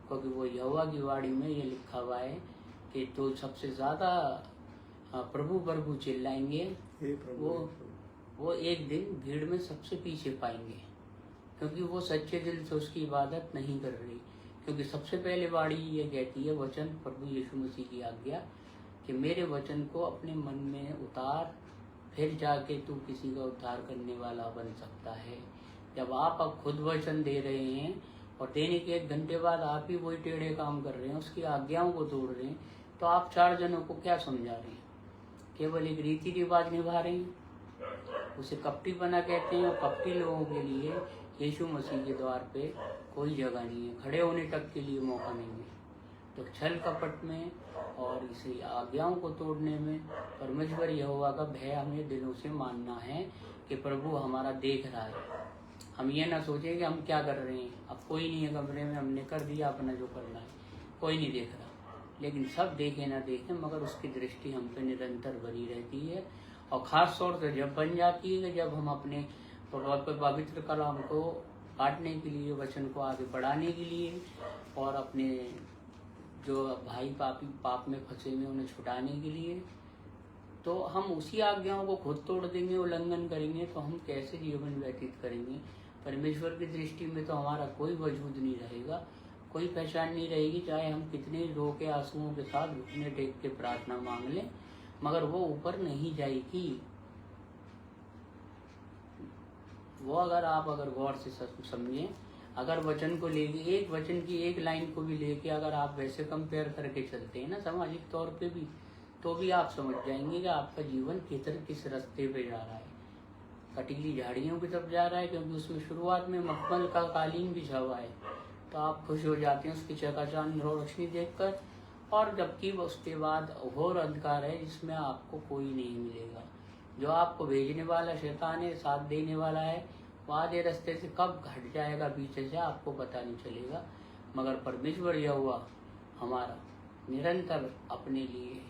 क्योंकि वो यहोवा की वाणी में ये लिखा हुआ है कि तो सबसे ज्यादा प्रभु प्रभु चिल्लाएंगे, वो एक दिन भीड़ में सबसे पीछे पाएंगे, क्योंकि वो सच्चे दिल से उसकी इबादत नहीं कर रही। क्योंकि सबसे पहले वाणी ये कहती है, वचन प्रभु यीशु मसीह की आज्ञा कि मेरे वचन को अपने मन में उतार, फिर जाके तू किसी का उद्धार करने वाला बन सकता है। जब आप अब खुद वचन दे रहे हैं और देने के 1 घंटे बाद आप ही वही टेढ़े काम कर रहे हैं, उसकी आज्ञाओं को तोड़ रहे हैं, तो आप 4 जनों को क्या समझा रहे हैं? केवल एक रीति रिवाज निभा रहे हैं। उसे कपटी बना कहते हैं, और कपटी लोगों के लिए यीशु मसीह के द्वार पे कोई जगह नहीं है, खड़े होने तक के लिए मौका नहीं है। तो छल कपट में और इसी आज्ञाओं को तोड़ने में परमेश्वर यहोवा का भय हमें दिलों से मानना है कि प्रभु हमारा देख रहा है। हम ये ना सोचें कि हम क्या कर रहे हैं, अब कोई नहीं है कमरे में, हमने कर दिया अपना जो करना है, कोई नहीं देख रहा। लेकिन सब देखे ना देखें, मगर उसकी दृष्टि हम पे निरंतर बनी रहती है। और ख़ास तौर से जब बन जाती है कि जब हम अपने पवित्र कलाम को काटने के लिए, वचन को आगे बढ़ाने के लिए, और अपने जो भाई पाप में फंसे हुए उन्हें छुटाने के लिए, तो हम उसी आज्ञाओं को खुद तोड़ देंगे, उल्लंघन करेंगे, तो हम कैसे जीवन व्यतीत करेंगे? परमेश्वर की दृष्टि में तो हमारा कोई वजूद नहीं रहेगा, कोई पहचान नहीं रहेगी, चाहे हम कितने रो के आंसुओं के साथ घुटने टेक के प्रार्थना मांग लें, मगर वो ऊपर नहीं जाएगी। वो अगर गौर से समझें, अगर वचन को लेके, एक वचन की एक लाइन को भी लेके अगर आप वैसे कंपेयर करके चलते हैं ना सामाजिक तौर पे भी, तो भी आप समझ जाएंगे कि आपका जीवन किस रास्ते पे जा रहा है। कटीली झाड़ियों की तरफ जा रहा है, क्योंकि उसमें शुरुआत में मखमल का कालीन बिछा हुआ है, तो आप खुश हो जाते हैं उसकी चकाचौंध रोशनी देखकर, और जबकि उसके बाद घोर अंधकार है जिसमें आपको कोई नहीं मिलेगा। जो आपको भेजने वाला शैतान है, साथ देने वाला है, वो आधे रास्ते से कब हट जाएगा पीछे से आपको पता नहीं चलेगा। मगर परमेश्वर यहोवा हमारा निरंतर अपने लिए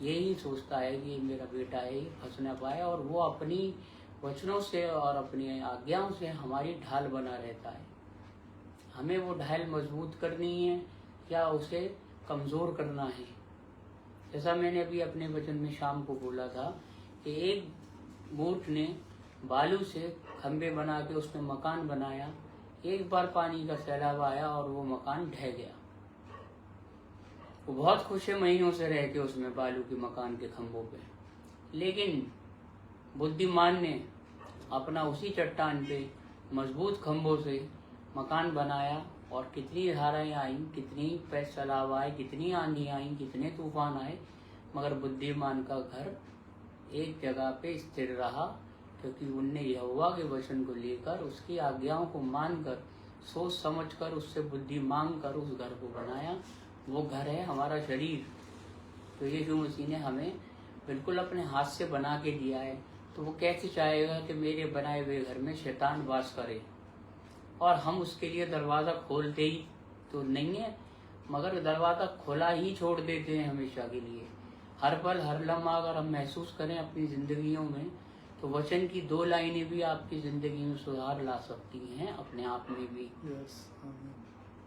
यही सोचता है कि मेरा बेटा है फंस ना पाए, और वो अपनी वचनों से और अपनी आज्ञाओं से हमारी ढाल बना रहता है। हमें वो ढाल मजबूत करनी है या उसे कमज़ोर करना है। जैसा मैंने अभी अपने वचन में शाम को बोला था कि एक मूर्ख ने बालू से खंबे बना के उसमें मकान बनाया, एक बार पानी का सैलाब आया और वो मकान ढह गया। वो बहुत खुश है महीनों से रह के उसमें बालू के मकान के खंभों पे, लेकिन बुद्धिमान ने अपना उसी चट्टान पे मजबूत खंभों से मकान बनाया और कितनी धाराएं आई, कितनी सैलाब आए, कितनी आंधी आई, कितने तूफान आए, मगर बुद्धिमान का घर एक जगह पे स्थिर रहा, क्योंकि उनने यहोवा के वचन को लेकर उसकी आज्ञाओं को मानकर सोच समझकर उससे बुद्धि मांग कर उस घर को बनाया। वो घर है हमारा शरीर, तो यीशु मसीह ने हमें बिल्कुल अपने हाथ से बना के दिया है। तो वो कैसे चाहेगा कि मेरे बनाए हुए घर में शैतान वास करे और हम उसके लिए दरवाज़ा खोलते ही तो नहीं है, मगर दरवाज़ा खुला ही छोड़ देते हैं हमेशा के लिए। हर पल हर लम्हा अगर हम महसूस करें अपनी ज़िंदगियों में, तो वचन की 2 लाइनें भी आपकी ज़िंदगी में सुधार ला सकती हैं अपने आप में भी।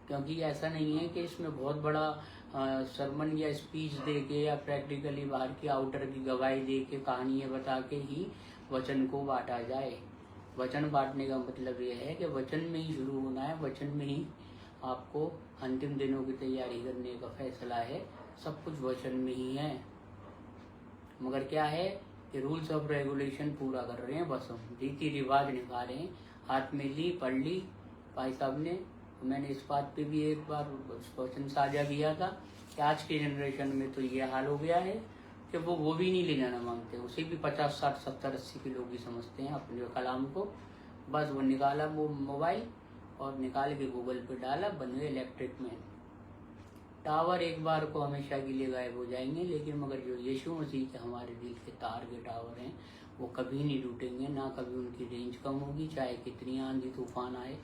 क्योंकि ऐसा नहीं है कि इसमें बहुत बड़ा सरमन या स्पीच दे के या प्रैक्टिकली बाहर की आउटर की गवाही दे के कहानियाँ बता के ही वचन को बांटा जाए। वचन बांटने का मतलब ये है कि वचन में ही शुरू होना है, वचन में ही आपको अंतिम दिनों की तैयारी करने का फैसला है। सब कुछ वचन में ही है, मगर क्या है कि रूल्स ऑफ रेगुलेशन पूरा कर रहे हैं, बस हम रीति रिवाज निभा रहे हैं। हाथ में ली पढ़ ली भाई साहब ने। मैंने इस बात पे भी एक बार वचन साझा किया था कि आज के जनरेशन में तो ये हाल हो गया है कि वो भी नहीं ले जाना मांगते, उसे भी 50, 60, 70, 80 किलो की समझते हैं अपने कलाम को। बस वो निकाला वो मोबाइल और निकाल के गूगल पे डाला, बन गए इलेक्ट्रिक मैन। टावर एक बार को हमेशा के लिए गायब हो जाएंगे, लेकिन मगर जो यीशु मसीह के हमारे दिल के तार के टावर हैं वो कभी नहीं टूटेंगे, ना कभी उनकी रेंज कम होगी, चाहे कितनी आंधी तूफान आए।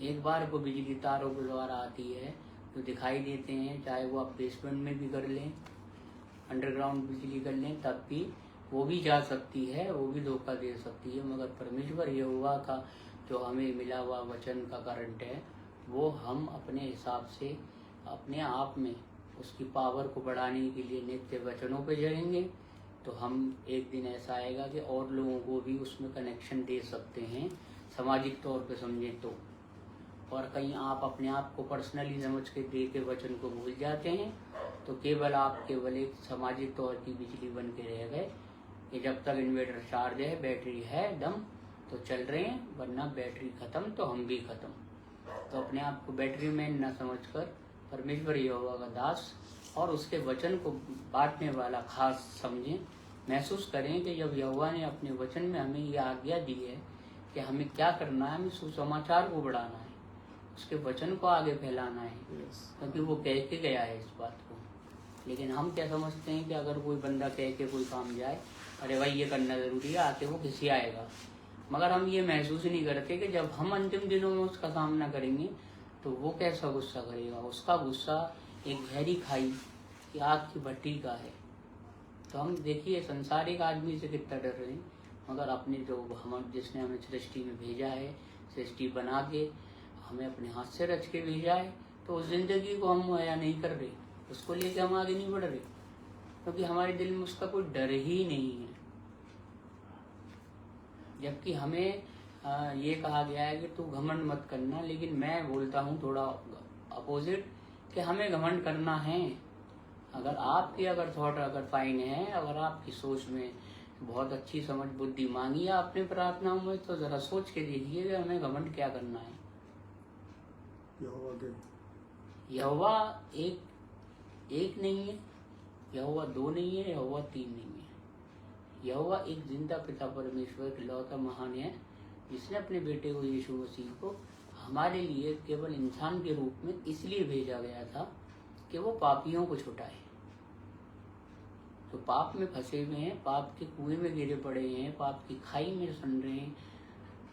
एक बार को बिजली तारों के द्वारा आती है जो दिखाई देते हैं, चाहे वो आप बेसमेंट में भी कर लें, अंडरग्राउंड बिजली कर लें, तब भी वो भी जा सकती है, वो भी धोखा दे सकती है। मगर परमेश्वर यहोवा का जो हमें मिला हुआ वचन का करंट है, वो हम अपने हिसाब से अपने आप में उसकी पावर को बढ़ाने के लिए नित्य वचनों पे जड़ेंगे, तो हम एक दिन ऐसा आएगा कि और लोगों को भी उसमें कनेक्शन दे सकते हैं, सामाजिक तौर पे समझें तो। और कहीं आप अपने आप को पर्सनली समझ के दे के वचन को भूल जाते हैं, तो केवल आप केवल एक सामाजिक तौर की बिजली बन के रह गए कि जब तक इन्वर्टर चार्ज है, बैटरी है दम तो चल रहे हैं, वरना बैटरी खत्म तो हम भी खत्म। तो अपने आप को बैटरी मैन न समझकर परमेश्वर यहोवा का दास और उसके वचन को बांटने वाला खास समझें। महसूस करें कि जब यहोवा ने अपने वचन में हमें ये आज्ञा दी है कि हमें क्या करना है, हमें सुसमाचार को बढ़ाना है, उसके वचन को आगे फैलाना है, क्योंकि वो कह के गया है इस बात को। लेकिन हम क्या समझते हैं कि अगर कोई बंदा कह के कोई काम जाए, अरे भाई ये करना जरूरी है, आके वो किसी आएगा। मगर हम ये महसूस नहीं करते कि जब हम अंतिम दिनों में उसका सामना करेंगे तो वो कैसा गुस्सा करेगा। उसका गुस्सा एक गहरी खाई की आग की भट्टी का है। तो हम देखिए संसारिक आदमी से कितना डर रहे हैं, मगर अपने जो हम जिसने हमें सृष्टि में भेजा है, सृष्टि बना के हमें अपने हाथ से रच के भेजा है, तो उस जिंदगी को हम मुहैया नहीं कर रहे, उसको लेके हम आगे नहीं बढ़ रहे, क्योंकि हमारे दिल में उसका कोई डर ही नहीं है। जबकि हमें ये कहा गया है कि तू घमंड मत करना, लेकिन मैं बोलता हूँ थोड़ा अपोजिट कि हमें घमंड करना है। अगर आपकी थॉट अगर फाइन है, अगर आपकी सोच में बहुत अच्छी समझ बुद्धि मांगी है आपने प्रार्थनाओं में, तो जरा सोच के देखिए कि हमें घमंड क्या करना है। यहोवा एक नहीं है, यहोवा 2 नहीं है, यहोवा 3 नहीं है। यहोवा एक जिंदा पिता परमेश्वर इकलौता महान है, जिसने अपने बेटे को यीशु मसीह को हमारे लिए केवल इंसान के रूप में इसलिए भेजा गया था कि वो पापियों को छुटाए, तो पाप में फंसे हुए हैं, पाप के कुएं में गिरे पड़े हैं, पाप की खाई में सन रहे हैं,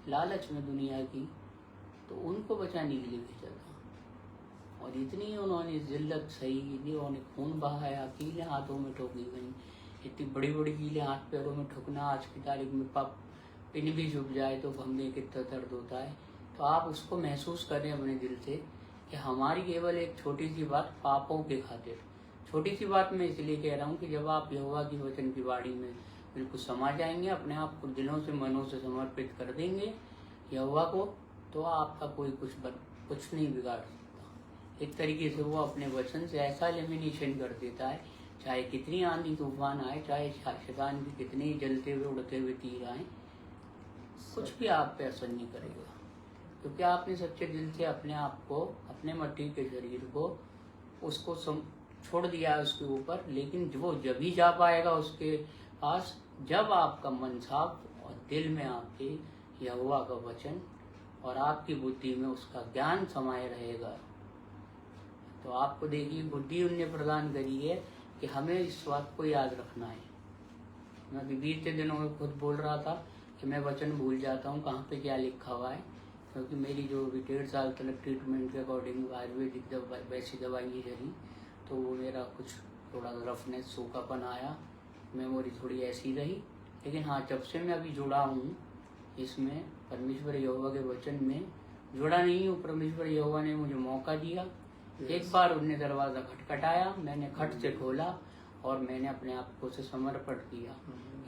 लालच में दुनिया की, तो उनको बचाने के लिए भेजा था। और इतनी उन्होंने जिल्लत सही, उन्होंने खून बहाया, कीलें हाथों में ठोकी गई, इतनी बड़ी बड़ी कीलें हाथ पैरों में ठोकना आज की तारीख में पाप पिन भी छुप जाए तो हमें कितना दर्द होता है। तो आप उसको महसूस करें अपने दिल से कि हमारी केवल एक छोटी सी बात पापों के खातिर, छोटी सी बात मैं इसलिए कह रहा हूँ कि जब आप यहोवा की वचन की वाणी में बिल्कुल समा जाएंगे, अपने आप को दिलों से मनों से समर्पित कर देंगे यहोवा को, तो आपका कोई कुछ नहीं बिगाड़ सकता। एक तरीके से वो अपने वचन से ऐसा लेमिनेशन कर देता है, चाहे कितनी आंधी तूफान आए, चाहे शैतान की कितने जलते हुए उड़ते हुए तीर आए, कुछ भी आप पे असर नहीं करेगा, क्योंकि आपने सच्चे दिल से अपने आप को, अपने मट्टी के शरीर को उसको छोड़ दिया है उसके ऊपर। लेकिन वो जब ही जा पाएगा उसके पास जब आपका मन साफ और दिल में आपके यहोवा का वचन और आपकी बुद्धि में उसका ज्ञान समाये रहेगा। तो आपको देखिए बुद्धि उनने प्रदान करी है कि हमें इस बात को याद रखना है। मैं अभी बीते दिनों में खुद बोल रहा था कि मैं वचन भूल जाता हूँ कहाँ पे क्या लिखा हुआ है, क्योंकि मेरी जो अभी 1.5 साल तक ट्रीटमेंट के अकॉर्डिंग आयुर्वेदिक वैसी दवाई चली, तो वो मेरा कुछ थोड़ा रफनेस सूखापन आया, मेमोरी थोड़ी ऐसी रही। लेकिन हाँ, जब से मैं अभी जुड़ा हूँ इसमें, परमेश्वर यहोवा के वचन में जुड़ा नहीं हूँ, परमेश्वर यहोवा ने मुझे मौका दिया। एक बार उनने दरवाज़ा खटखटाया, मैंने खट से खोला और मैंने अपने आप को से समर्पण किया।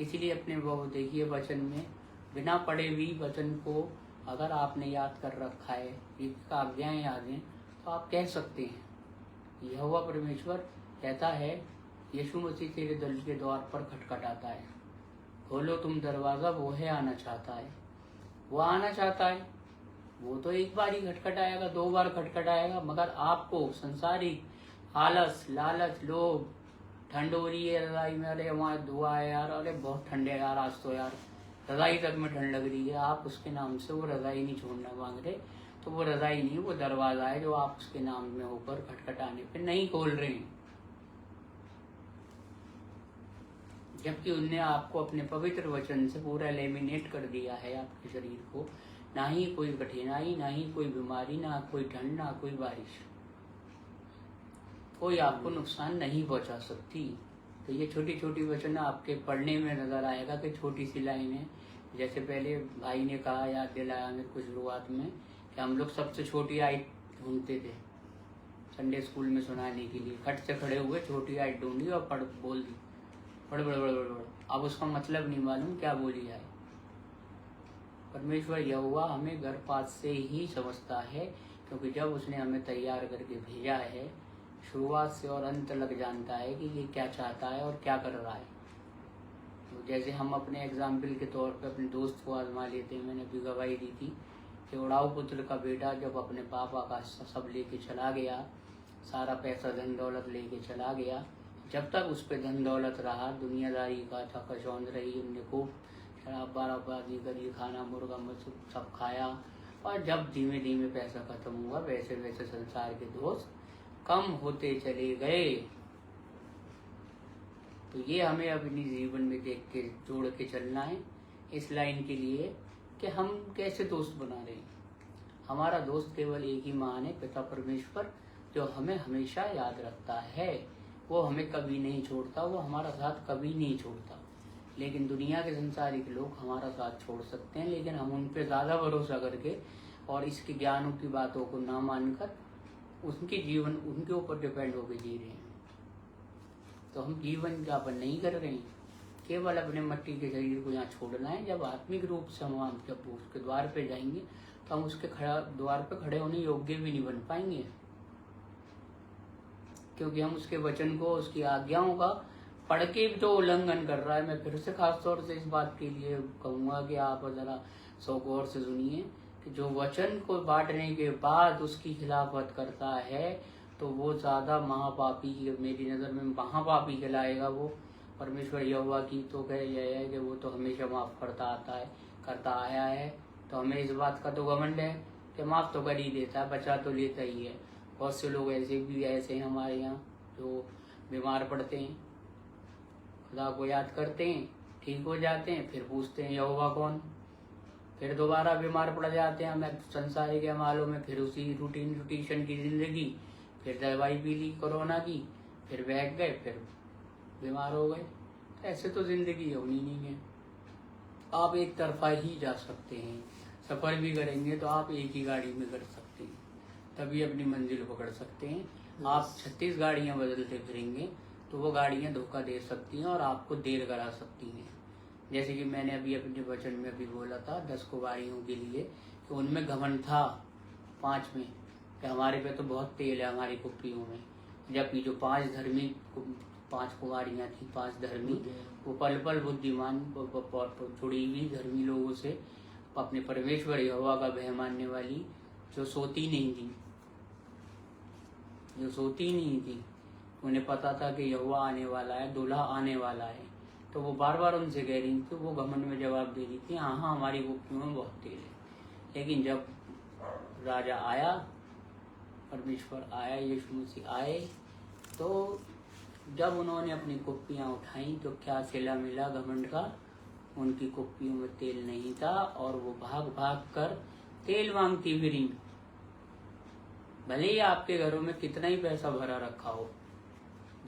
इसीलिए अपने वो देखिए वचन में बिना पढ़े भी वचन को अगर आपने याद कर रखा है, एक आज्ञाएं याद हैं, तो आप कह सकते हैं। यहोवा परमेश्वर कहता है, यीशु मसीह तेरे दिल के द्वार पर खटखटाता है, खोलो तुम दरवाज़ा, वो है आना चाहता है, वो आना चाहता है। वो तो एक बार ही खटखटाएगा, 2 बार खटखटाएगा, मगर आपको संसारिक आलस, लालच, लोभ, ठंड हो रही है रजाई में, अरे हमारा धुआ है यार, अरे बहुत ठंड है यार आज तो यार, रजाई तक में ठंड लग रही है, आप उसके नाम से वो रजाई नहीं छोड़ना मांग रहे, तो वो रजाई नहीं, वो दरवाजा है जो आप उसके नाम में होकर खटखटाने पे नहीं खोल रहे हैं। जबकि उनने आपको अपने पवित्र वचन से पूरा लेमिनेट कर दिया है आपके शरीर को, ना ही कोई कठिनाई, ना ही कोई बीमारी, ना कोई ठंड, ना कोई बारिश, कोई आपको नुकसान नहीं पहुंचा सकती। तो ये छोटी छोटी वचन आपके पढ़ने में नजर आएगा कि छोटी सी लाइन है। जैसे पहले भाई ने कहा, याद दिलाया मेरे को शुरुआत में, कि हम लोग सबसे छोटी आयत ढूंढते थे संडे स्कूल में सुनाने के लिए, खट से खड़े हुए छोटी आयत ढूंढी और पढ़ बोल दी, बड़ बड़ बड़ बड़। अब उसका मतलब नहीं मालूम क्या बोली जाए। परमेश्वर यहोवा हमें गर्भपात से ही समझता है, क्योंकि जब उसने हमें तैयार करके भेजा है, शुरुआत से और अंत तक जानता है कि ये क्या चाहता है और क्या कर रहा है। तो जैसे हम अपने एग्जाम्पल के तौर पे अपने दोस्त को आजमा लेते हैं, मैंने भी गवाही दी थी कि उड़ाऊ पुत्र का बेटा जब अपने पापा का सब लेके चला गया, सारा पैसा धन दौलत लेके चला गया, जब तक उस पर धन दौलत रहा, दुनियादारी का था कचौंध रही, उनने खूब शराब बाराबाजी करी, खाना मुर्गा मछली सब खाया, और जब धीमे धीमे पैसा खत्म हुआ, वैसे वैसे संसार के दोस्त कम होते चले गए। तो ये हमें अपनी जीवन में देख के जोड़ के चलना है इस लाइन के लिए कि हम कैसे दोस्त बना रहे हैं। हमारा दोस्त केवल एक ही महान है, पिता परमेश्वर, जो हमें हमेशा याद रखता है। वो हमें कभी नहीं छोड़ता, वो हमारा साथ कभी नहीं छोड़ता। लेकिन दुनिया के संसारिक लोग हमारा साथ छोड़ सकते हैं, लेकिन हम उन पर ज़्यादा भरोसा करके और इसके ज्ञानों की बातों को ना मानकर उनके जीवन उनके ऊपर डिपेंड होकर जी रहे हैं। तो हम जीवन यापन नहीं कर रहे हैं, केवल अपने मट्टी के शरीर को यहाँ छोड़ना है। जब आत्मिक रूप से हम जब उसके द्वार पे जाएंगे तो हम उसके द्वार पे खड़े होने योग्य भी नहीं बन पाएंगे, क्योंकि हम उसके वचन को, उसकी आज्ञाओं का पढ़ के भी तो उल्लंघन कर रहा है। मैं फिर से खास तौर से इस बात के लिए कहूँगा कि आप ज़रा सौ गौर से सुनिए कि जो वचन को बांटने के बाद उसकी खिलाफत करता है तो वो ज़्यादा महापापी, मेरी नज़र में महापापी कहलाएगा वो। परमेश्वर यहोवा की तो कह यह है कि वो तो हमेशा माफ़ करता आया है। तो हमें इस बात का तो घमंड है कि माफ़ तो कर ही देता है, बचा तो लेता ही है। बहुत से लोग ऐसे हैं हमारे यहाँ जो बीमार पड़ते हैं, खुदा को याद करते हैं, ठीक हो जाते हैं, फिर पूछते हैं यहोवा कौन, फिर दोबारा बीमार पड़ जाते हैं हमें संसारिक अमालों में, फिर उसी रूटीशन की जिंदगी, फिर दवाई पी ली कोरोना की, फिर बैठ गए, फिर बीमार हो गए। ऐसे तो जिंदगी होनी नहीं है। आप एक तरफा ही जा सकते हैं। सफ़र भी करेंगे तो आप एक ही गाड़ी में कर सकते हैं, तभी अपनी मंजिल पकड़ सकते हैं। आप 36 गाड़ियाँ बदलते फिरेंगे तो वो गाड़ियाँ धोखा दे सकती हैं और आपको देर करा सकती हैं। जैसे कि मैंने अभी अपने वचन में अभी बोला था 10 कुंवारियों के लिए कि उनमें घमंड था 5 में कि हमारे पे तो बहुत तेल है हमारी कुप्पियों में, जबकि जो 5 कुंवारियाँ थी, 5 धर्मी, वो पल पल बुद्धिमान जुड़ी हुई धर्मी लोगों से अपने परमेश्वर यहोवा का भय मानने वाली, जो सोती नहीं थी, उन्हें पता था कि यहोवा आने वाला है, दूल्हा आने वाला है, तो वो बार बार उनसे कह रही थी, वो घमंड में जवाब दे रही थी, हाँ हमारी कुप्पियों में बहुत तेल है। लेकिन जब राजा आया, परमेश्वर आया, यीशु मसीह आए, तो जब उन्होंने अपनी कुप्पियाँ उठाई तो क्या सिला मिला घमंड का? उनकी कुप्पियों में तेल नहीं था और वो भाग भाग कर तेल मांगती फिरी। भले ही आपके घरों में कितना ही पैसा भरा रखा हो,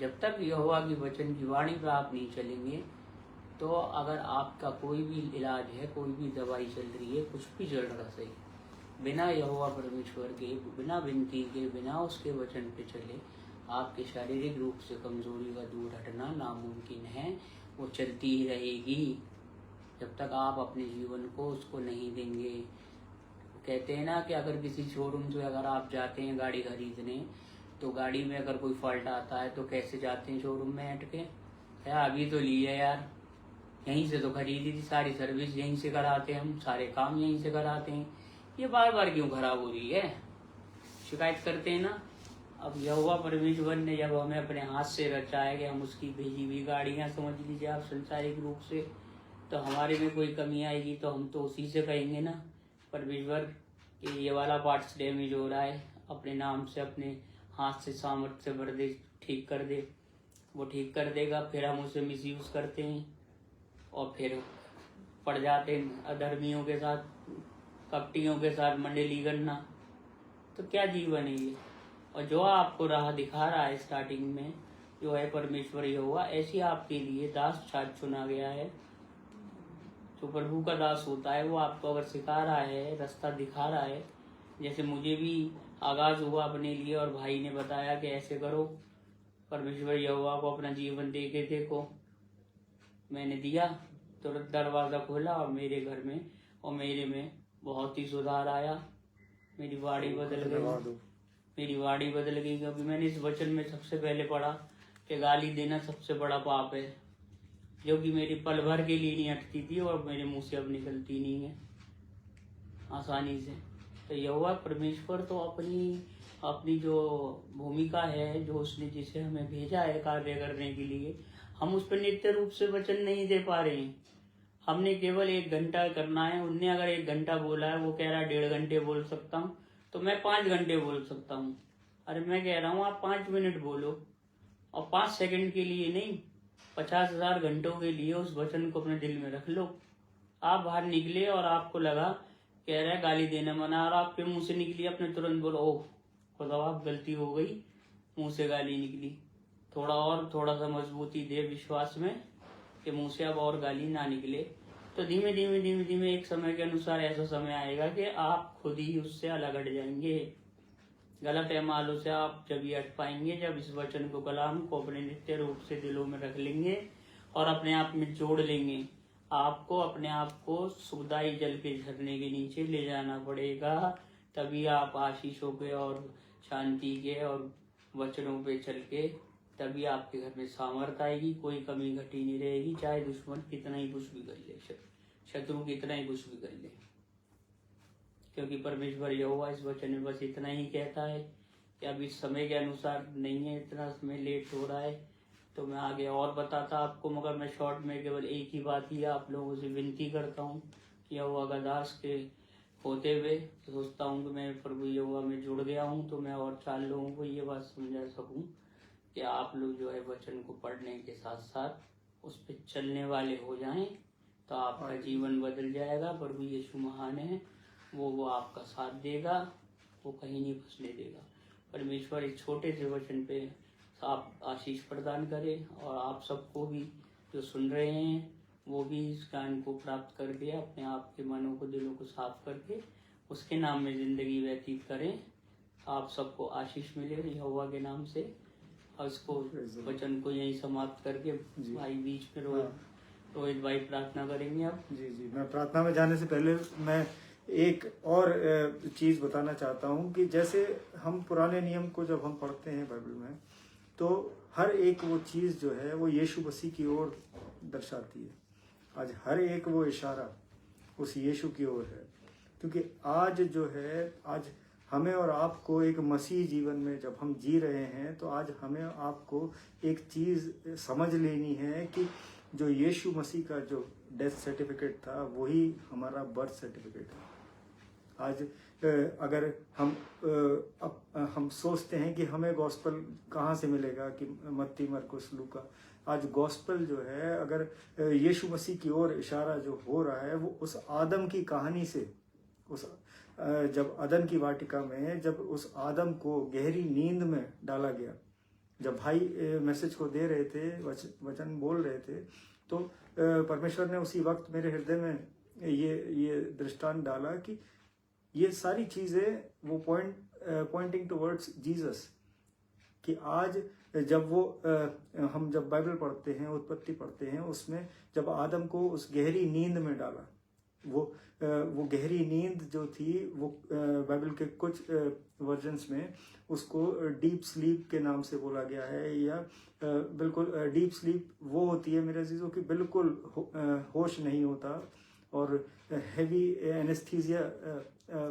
जब तक यहोवा की वचन की वाणी पर आप नहीं चलेंगे, तो अगर आपका कोई भी इलाज है, कोई भी दवाई चल रही है, कुछ भी चल रहा सही, बिना यहोवा परमेश्वर के, बिना विनती के, बिना उसके वचन पे चले, आपके शारीरिक रूप से कमजोरी का दूर हटना नामुमकिन है। वो चलती ही रहेगी जब तक आप अपने जीवन को उसको नहीं देंगे। कहते हैं ना कि अगर किसी शोरूम से अगर आप जाते हैं गाड़ी खरीदने, तो गाड़ी में अगर कोई फॉल्ट आता है तो कैसे जाते हैं शोरूम में हट के, यार अभी तो ली है यार, यहीं से तो खरीदी थी, सारी सर्विस यहीं से कराते हैं हम, सारे काम यहीं से कराते हैं, ये बार बार क्यों खराब हो रही है, शिकायत करते हैं ना। अब यहोवा परमेश्वर ने जब हमें अपने हाथ से रचा है कि हम उसकी भेजी हुई गाड़ियाँ समझ लीजिए आप संसारिक रूप से, तो हमारे में कोई कमी आएगी तो हम तो उसी से कहेंगे ना, परमेश्वर कि ये वाला पार्ट्स डैमेज हो रहा है, अपने नाम से, अपने हाथ से सामर्थ्य से भर दे, ठीक कर दे, वो ठीक कर देगा। फिर हम उसे मिसयूज़ करते हैं और फिर पड़ जाते हैं अधर्मियों के साथ, कपटियों के साथ मंडली करना। तो क्या जीवन है ये? और जो आपको राह दिखा रहा है स्टार्टिंग में, जो है परमेश्वर यहोवा, ऐसी आपके लिए दास छात्र चुना गया है। जो प्रभु का दास होता है वो आपको अगर सिखा रहा है, रास्ता दिखा रहा है, जैसे मुझे भी आगाज हुआ अपने लिए और भाई ने बताया कि ऐसे करो, परमेश्वर यहोवा को अपना जीवन दे के देखो, मैंने दिया, तुरंत दरवाज़ा खोला और मेरे घर में और मेरे में बहुत ही सुधार आया, मेरी वाणी बदल गई। क्योंकि मैंने इस वचन में सबसे पहले पढ़ा कि गाली देना सबसे बड़ा पाप है, जो कि मेरी पल भर के लिए नहीं हटती थी और मेरे मुंह से अब निकलती नहीं है आसानी से। तो यहोवा परमेश्वर तो अपनी जो भूमिका है, जो उसने जिसे हमें भेजा है कार्य करने के लिए, हम उस पर नित्य रूप से वचन नहीं दे पा रहे हैं। हमने केवल 1 घंटा करना है, उनने अगर 1 घंटा बोला है, वो कह रहा है 1.5 घंटे बोल सकता हूँ, तो मैं 5 घंटे बोल सकता हूँ। अरे मैं कह रहा हूँ आप 5 मिनट बोलो, और 5 सेकंड के लिए नहीं, 50,000 घंटों के लिए उस वचन को अपने दिल में रख लो। आप बाहर निकले और आपको लगा कह रहा है गाली देना मना, और आपके मुंह से निकली, अपने तुरंत बोलो ओह खुदा गलती हो गई, मुंह से गाली निकली। थोड़ा सा मजबूती दे विश्वास में कि मुंह से अब और गाली ना निकले। तो धीमे धीमे एक समय के अनुसार ऐसा समय आएगा कि आप खुद ही उससे अलग हट जाएंगे। गलत एमालों से आप जब ये हट पाएंगे, जब इस वचन को, कलाम को अपने नित्य रूप से दिलों में रख लेंगे और अपने आप में जोड़ लेंगे। आपको अपने आप को सुखदाई जल के झरने के नीचे ले जाना पड़ेगा, तभी आप आशीषों के और शांति के और वचनों पे चल के, तभी आपके घर में सामर्थ आएगी, कोई कमी घटी नहीं रहेगी, चाहे दुश्मन कितना ही कुछ भी कर ले, शत्रु कितना ही कुछ भी कर ले। क्योंकि परमेश्वर यहोवा इस वचन में बस इतना ही कहता है कि अब इस समय के अनुसार नहीं है, इतना समय लेट हो रहा है, तो मैं आगे और बताता आपको, मगर मैं शॉर्ट में केवल एक ही बात ही आप लोगों से विनती करता हूँ कि यहोवा का दास के होते हुए सोचता हूँ कि मैं प्रभु यहोवा में जुड़ गया हूँ, तो मैं और 4 लोगों को ये बात समझा सकूँ कि आप लोग जो है वचन को पढ़ने के साथ साथ उस पर चलने वाले हो जाएं, तो आपका जीवन बदल जाएगा। प्रभु यीशु महान है, वो आपका साथ देगा, वो कहीं नहीं फंसने देगा। परमेश्वर इस छोटे से वचन पे आप आशीष प्रदान करें, और आप सबको भी जो सुन रहे हैं वो भी इस ज्ञान को प्राप्त करके अपने आप के मनों को, दिलों को साफ करके उसके नाम में जिंदगी व्यतीत करें। आप सबको आशीष मिले यहोवा के नाम से। और इसको वचन को यहीं समाप्त करके भाई बीच में रोहित भाई प्रार्थना करेंगे अब। जी, मैं प्रार्थना में जाने से पहले मैं एक और चीज बताना चाहता हूँ कि जैसे हम पुराने नियम को जब हम पढ़ते हैं बाइबल में, तो हर एक वो चीज जो है वो यीशु मसीह की ओर दर्शाती है। आज हर एक वो इशारा उस यीशु की ओर है, क्योंकि आज जो है, आज हमें और आपको एक मसीह जीवन में जब हम जी रहे हैं, तो आज हमें आपको एक चीज समझ लेनी है कि जो यीशु मसीह का जो डेथ सर्टिफिकेट था वही हमारा बर्थ सर्टिफिकेट है। आज अगर हम सोचते हैं कि हमें गॉस्पल कहाँ से मिलेगा, कि मत्ती, मरकुस, लूका, आज गॉस्पल जो है, अगर यीशु मसीह की ओर इशारा जो हो रहा है, वो उस आदम की कहानी से, उस जब अदन की वाटिका में जब उस आदम को गहरी नींद में डाला गया, जब भाई मैसेज को दे रहे थे, वचन बोल रहे थे, तो परमेश्वर ने उसी वक्त मेरे हृदय में ये दृष्टांत डाला कि ये सारी चीजें वो पॉइंटिंग टुवर्ड्स जीसस, कि आज जब वो हम जब बाइबल पढ़ते हैं, उत्पत्ति पढ़ते हैं, उसमें जब आदम को उस गहरी नींद में डाला, वो गहरी नींद जो थी, वो बाइबल के कुछ वर्जन्स में उसको डीप स्लीप के नाम से बोला गया है, या बिल्कुल डीप स्लीप वो होती है मेरे अजीजों की बिल्कुल होश नहीं होता, और हैवी एनेस्थीसिया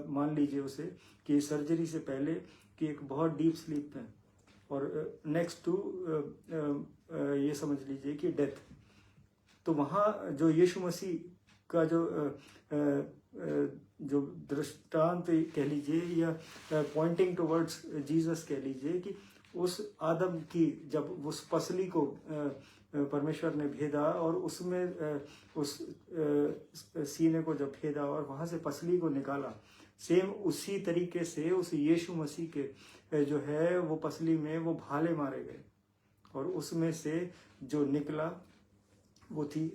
मान लीजिए उसे, कि सर्जरी से पहले कि एक बहुत डीप स्लीप है, और नेक्स्ट टू ये समझ लीजिए कि डेथ। तो वहाँ जो यीशु मसीह का जो दृष्टांत कह लीजिए, या पॉइंटिंग टुवर्ड्स जीसस कह लीजिए, कि उस आदम की जब उस पसली को परमेश्वर ने भेदा, और उसमें उस सीने को जब भेदा और वहां से पसली को निकाला, सेम उसी तरीके से उस यीशु मसीह के जो है वो पसली में वो भाले मारे गए, और उसमें से जो निकला वो थी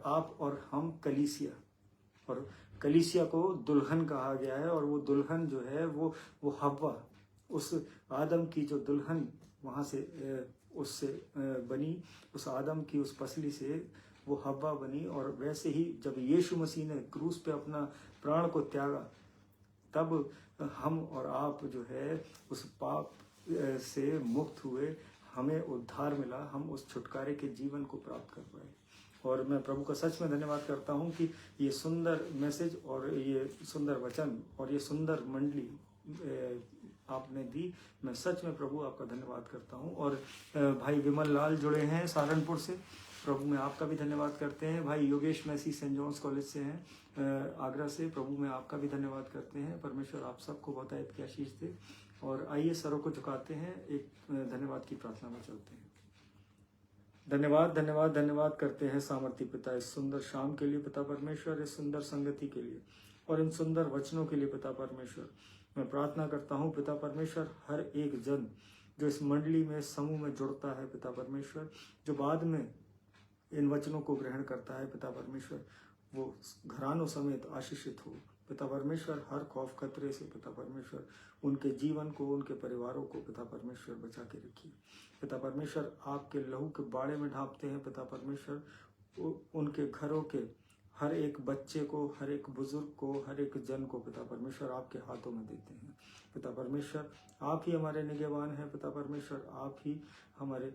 आप और हम, कलीसिया। और कलीसिया को दुल्हन कहा गया है, और वो दुल्हन जो है वो हव्वा, उस आदम की जो दुल्हन वहां से उससे बनी, उस आदम की उस पसली से वो हव्वा बनी। और वैसे ही जब यीशु मसीह ने क्रूस पे अपना प्राण को त्यागा, तब हम और आप जो है उस पाप से मुक्त हुए, हमें उद्धार मिला, हम उस छुटकारे के जीवन को प्राप्त कर पाए। और मैं प्रभु का सच में धन्यवाद करता हूँ कि ये सुंदर मैसेज और ये सुंदर वचन और ये सुंदर मंडली आपने दी। मैं सच में प्रभु आपका धन्यवाद करता हूँ। और भाई विमल लाल जुड़े हैं सहारनपुर से, प्रभु में आपका भी धन्यवाद करते हैं। भाई Yogesh Massey saint John's college से हैं आगरा से, प्रभु में आपका भी धन्यवाद करते हैं। परमेश्वर आप सबको बहुतायत की आशीष दे। और आइए सरों को झुकाते हैं, एक धन्यवाद की प्रार्थना में चलते हैं। धन्यवाद धन्यवाद धन्यवाद करते हैं सामर्थी पिता, इस सुंदर शाम के लिए पिता परमेश्वर, इस सुंदर संगति के लिए और इन सुंदर वचनों के लिए पिता परमेश्वर। मैं प्रार्थना करता हूँ पिता परमेश्वर, हर एक जन जो इस मंडली में समूह में जुड़ता है पिता परमेश्वर, जो बाद में इन वचनों को ग्रहण करता है पिता परमेश्वर, वो घरानों समेत आशीषित हो पिता परमेश्वर। हर खौफ खतरे से पिता परमेश्वर उनके जीवन को, उनके परिवारों को पिता परमेश्वर बचा के रखिए पिता परमेश्वर। आपके लहू के बाड़े में ढांपते हैं पिता परमेश्वर, उनके घरों के हर एक बच्चे को, हर एक बुजुर्ग को, हर एक जन को पिता परमेश्वर आपके हाथों में देते हैं पिता परमेश्वर। आप ही हमारे निगहबान हैं पिता परमेश्वर, आप ही हमारे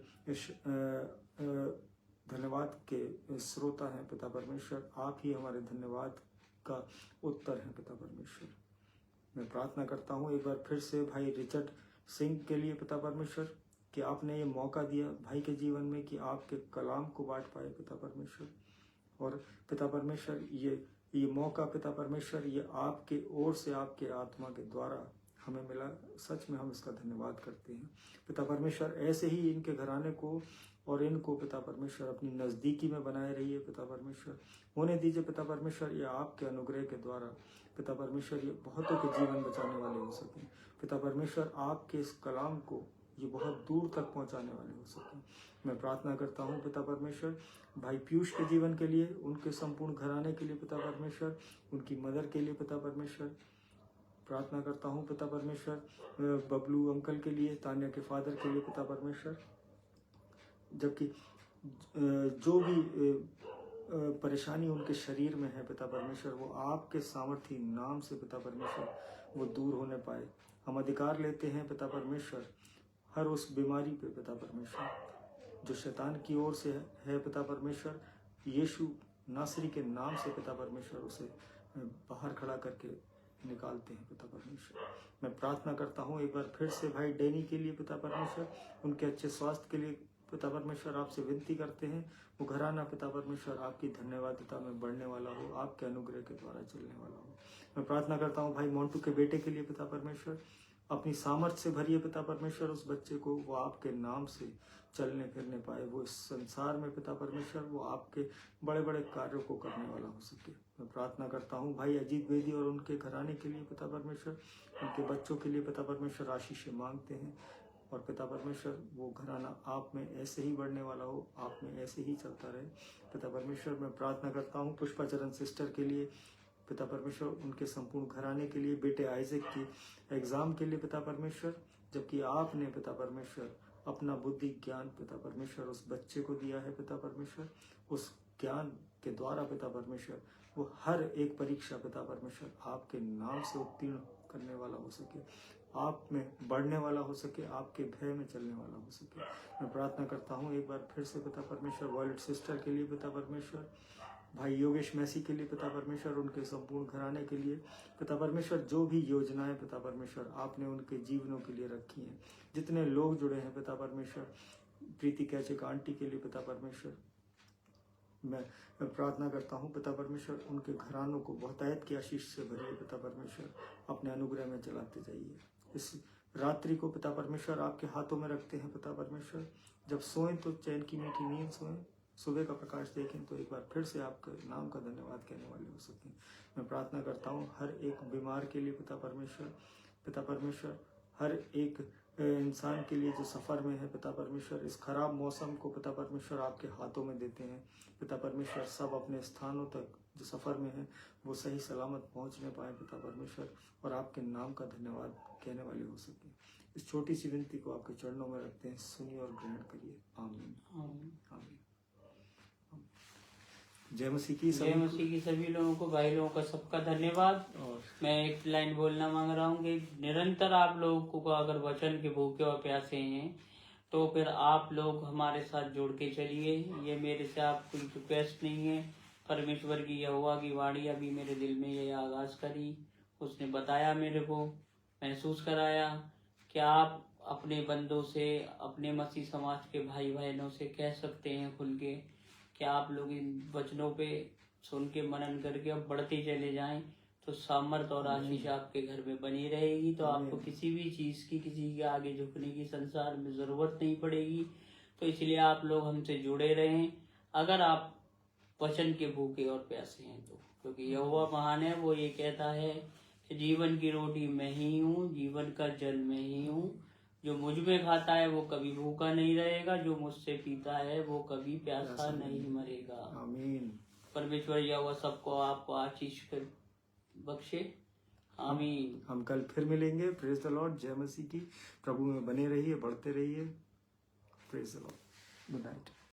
धन्यवाद के श्रोता हैं पिता परमेश्वर, आप ही हमारे धन्यवाद का उत्तर है पिता परमेश्वर। मैं प्रार्थना करता हूँ एक बार फिर से भाई रिचर्ड सिंह के लिए पिता परमेश्वर, कि आपने ये मौका दिया भाई के जीवन में कि आपके कलाम को बांट पाए पिता परमेश्वर। और पिता परमेश्वर ये मौका पिता परमेश्वर ये आपके ओर से, आपके आत्मा के द्वारा हमें मिला, सच में हम इसका धन्यवाद करते हैं पिता परमेश्वर। ऐसे ही इनके घराने को और इनको पिता परमेश्वर अपनी नज़दीकी में बनाए रहिए पिता परमेश्वर। होने दीजिए पिता परमेश्वर ये आपके अनुग्रह के द्वारा पिता परमेश्वर ये बहुतों के जीवन बचाने वाले हो सकें पिता परमेश्वर। आपके इस कलाम को ये बहुत दूर तक पहुंचाने वाले हो सकें। मैं प्रार्थना करता हूँ पिता परमेश्वर भाई पीयूष के जीवन के लिए, उनके संपूर्ण घराने के लिए पिता परमेश्वर, उनकी मदर के लिए पिता परमेश्वर। प्रार्थना करता हूँ पिता परमेश्वर बबलू अंकल के लिए, तान्या के फादर के लिए पिता परमेश्वर। जबकि जो भी परेशानी उनके शरीर में है पिता परमेश्वर, वो आपके सामर्थी नाम से पिता परमेश्वर वो दूर होने पाए। हम अधिकार लेते हैं पिता परमेश्वर हर उस बीमारी पे पिता परमेश्वर जो शैतान की ओर से है पिता परमेश्वर। यीशु नासरी के नाम से पिता परमेश्वर उसे बाहर खड़ा करके निकालते हैं पिता परमेश्वर। मैं प्रार्थना करता हूँ एक बार फिर से भाई डैनी के लिए पिता परमेश्वर, उनके अच्छे स्वास्थ्य के लिए पिता परमेश्वर आपसे विनती करते हैं। वो घराना पिता परमेश्वर आपकी धन्यवादिता में बढ़ने वाला हो, आपके अनुग्रह के द्वारा चलने वाला हो। मैं प्रार्थना करता हूँ भाई मोंटू के बेटे के लिए पिता परमेश्वर, अपनी सामर्थ्य से भरिए पिता परमेश्वर उस बच्चे को, वो आपके नाम से चलने फिरने पाए, वो इस संसार में पिता परमेश्वर वो आपके बड़े बड़े कार्यों को करने वाला हो सके। मैं प्रार्थना करता हूँ भाई अजीत बेदी और उनके घराने के लिए पिता परमेश्वर, उनके बच्चों के लिए पिता परमेश्वर आशीष मांगते हैं। और पिता परमेश्वर वो घराना आप में ऐसे ही बढ़ने वाला हो, आप में ऐसे ही चलता रहे पिता परमेश्वर। मैं प्रार्थना करता हूँ पुष्पाचरण सिस्टर के लिए पिता परमेश्वर, उनके संपूर्ण घराने के लिए, बेटे आइजक की एग्जाम के लिए पिता परमेश्वर। जबकि आपने पिता परमेश्वर अपना बुद्धि ज्ञान पिता परमेश्वर उस बच्चे को दिया है पिता परमेश्वर, उस ज्ञान के द्वारा पिता परमेश्वर वो हर एक परीक्षा पिता परमेश्वर आपके नाम से उत्तीर्ण करने वाला हो सके, आप में बढ़ने वाला हो सके, आपके भय में चलने वाला हो सके। मैं प्रार्थना करता हूँ एक बार फिर से पिता परमेश्वर वॉलेट सिस्टर के लिए पिता परमेश्वर, भाई योगेश मैसी के लिए पिता परमेश्वर, उनके संपूर्ण घराने के लिए पिता परमेश्वर, जो भी योजनाएं पिता परमेश्वर आपने उनके जीवनों के लिए रखी हैं, जितने लोग जुड़े हैं पिता परमेश्वर, प्रीति कैचिक आंटी के लिए पिता परमेश्वर, मैं प्रार्थना करता हूँ पिता परमेश्वर उनके घरानों को बहुतायत की आशीष से भरिए पिता परमेश्वर, अपने अनुग्रह में चलाते जाइए। इस रात्रि को पिता परमेश्वर आपके हाथों में रखते हैं पिता परमेश्वर, जब सोएं तो चैन की मीठी नींद सोएं, सुबह का प्रकाश देखें तो एक बार फिर से आपके नाम का धन्यवाद कहने वाले हो सकें। मैं प्रार्थना करता हूँ हर एक बीमार के लिए पिता परमेश्वर, हर एक इंसान के लिए जो सफ़र में है पिता परमेश्वर, इस खराब मौसम को पिता परमेश्वर आपके हाथों में देते हैं पिता परमेश्वर। सब अपने स्थानों तक जो सफ़र में है वो सही सलामत पहुंचने पाए पिता परमेश्वर, और आपके नाम का धन्यवाद कहने वाले हो सके। इस छोटी सी विनती को आपके चरणों में रखते हैं, सुनिए और ग्रहण करिए। आमीन आमीन। जय मसीह की सभी लोगों को, भाई लोगों का सबका धन्यवाद। और मैं एक लाइन बोलना मांग रहा हूँ कि निरंतर आप लोगों को अगर वचन के भूखे और प्यासे हैं तो फिर आप लोग हमारे साथ जुड़ के चलिए। ये मेरे से आपको रिक्वेस्ट नहीं है, परमेश्वर की यहोवा की वाणी अभी मेरे दिल में ये आगाज करी, उसने बताया, मेरे को महसूस कराया कि आप अपने बंदों से, अपने मसीह समाज के भाई बहनों से कह सकते हैं खुल के कि आप लोग इन वचनों पे सुन के मनन करके अब बढ़ते चले जाएं तो सामर्थ और आशीष आपके घर में बनी रहेगी। तो आपको किसी भी चीज की, किसी के आगे झुकने की संसार में जरूरत नहीं पड़ेगी। तो इसलिए आप लोग हमसे जुड़े रहें अगर आप वचन के भूखे और प्यासे हैं तो, क्योंकि यहोवा महान है, वो ये कहता है कि जीवन की रोटी मैं ही हूँ, जीवन का जल मैं ही हूँ, जो मुझ में खाता है वो कभी भूखा नहीं रहेगा, जो मुझसे पीता है वो कभी प्यासा नहीं मरेगा। आमीन। परमेश्वर यहोवा सबको आपको आशीष कर बख्शे। आमीन। हम कल फिर मिलेंगे। Praise the Lord. जय मसीह की। प्रभु में बने रहिए, बढ़ते रहिए। Praise the Lord. Good night.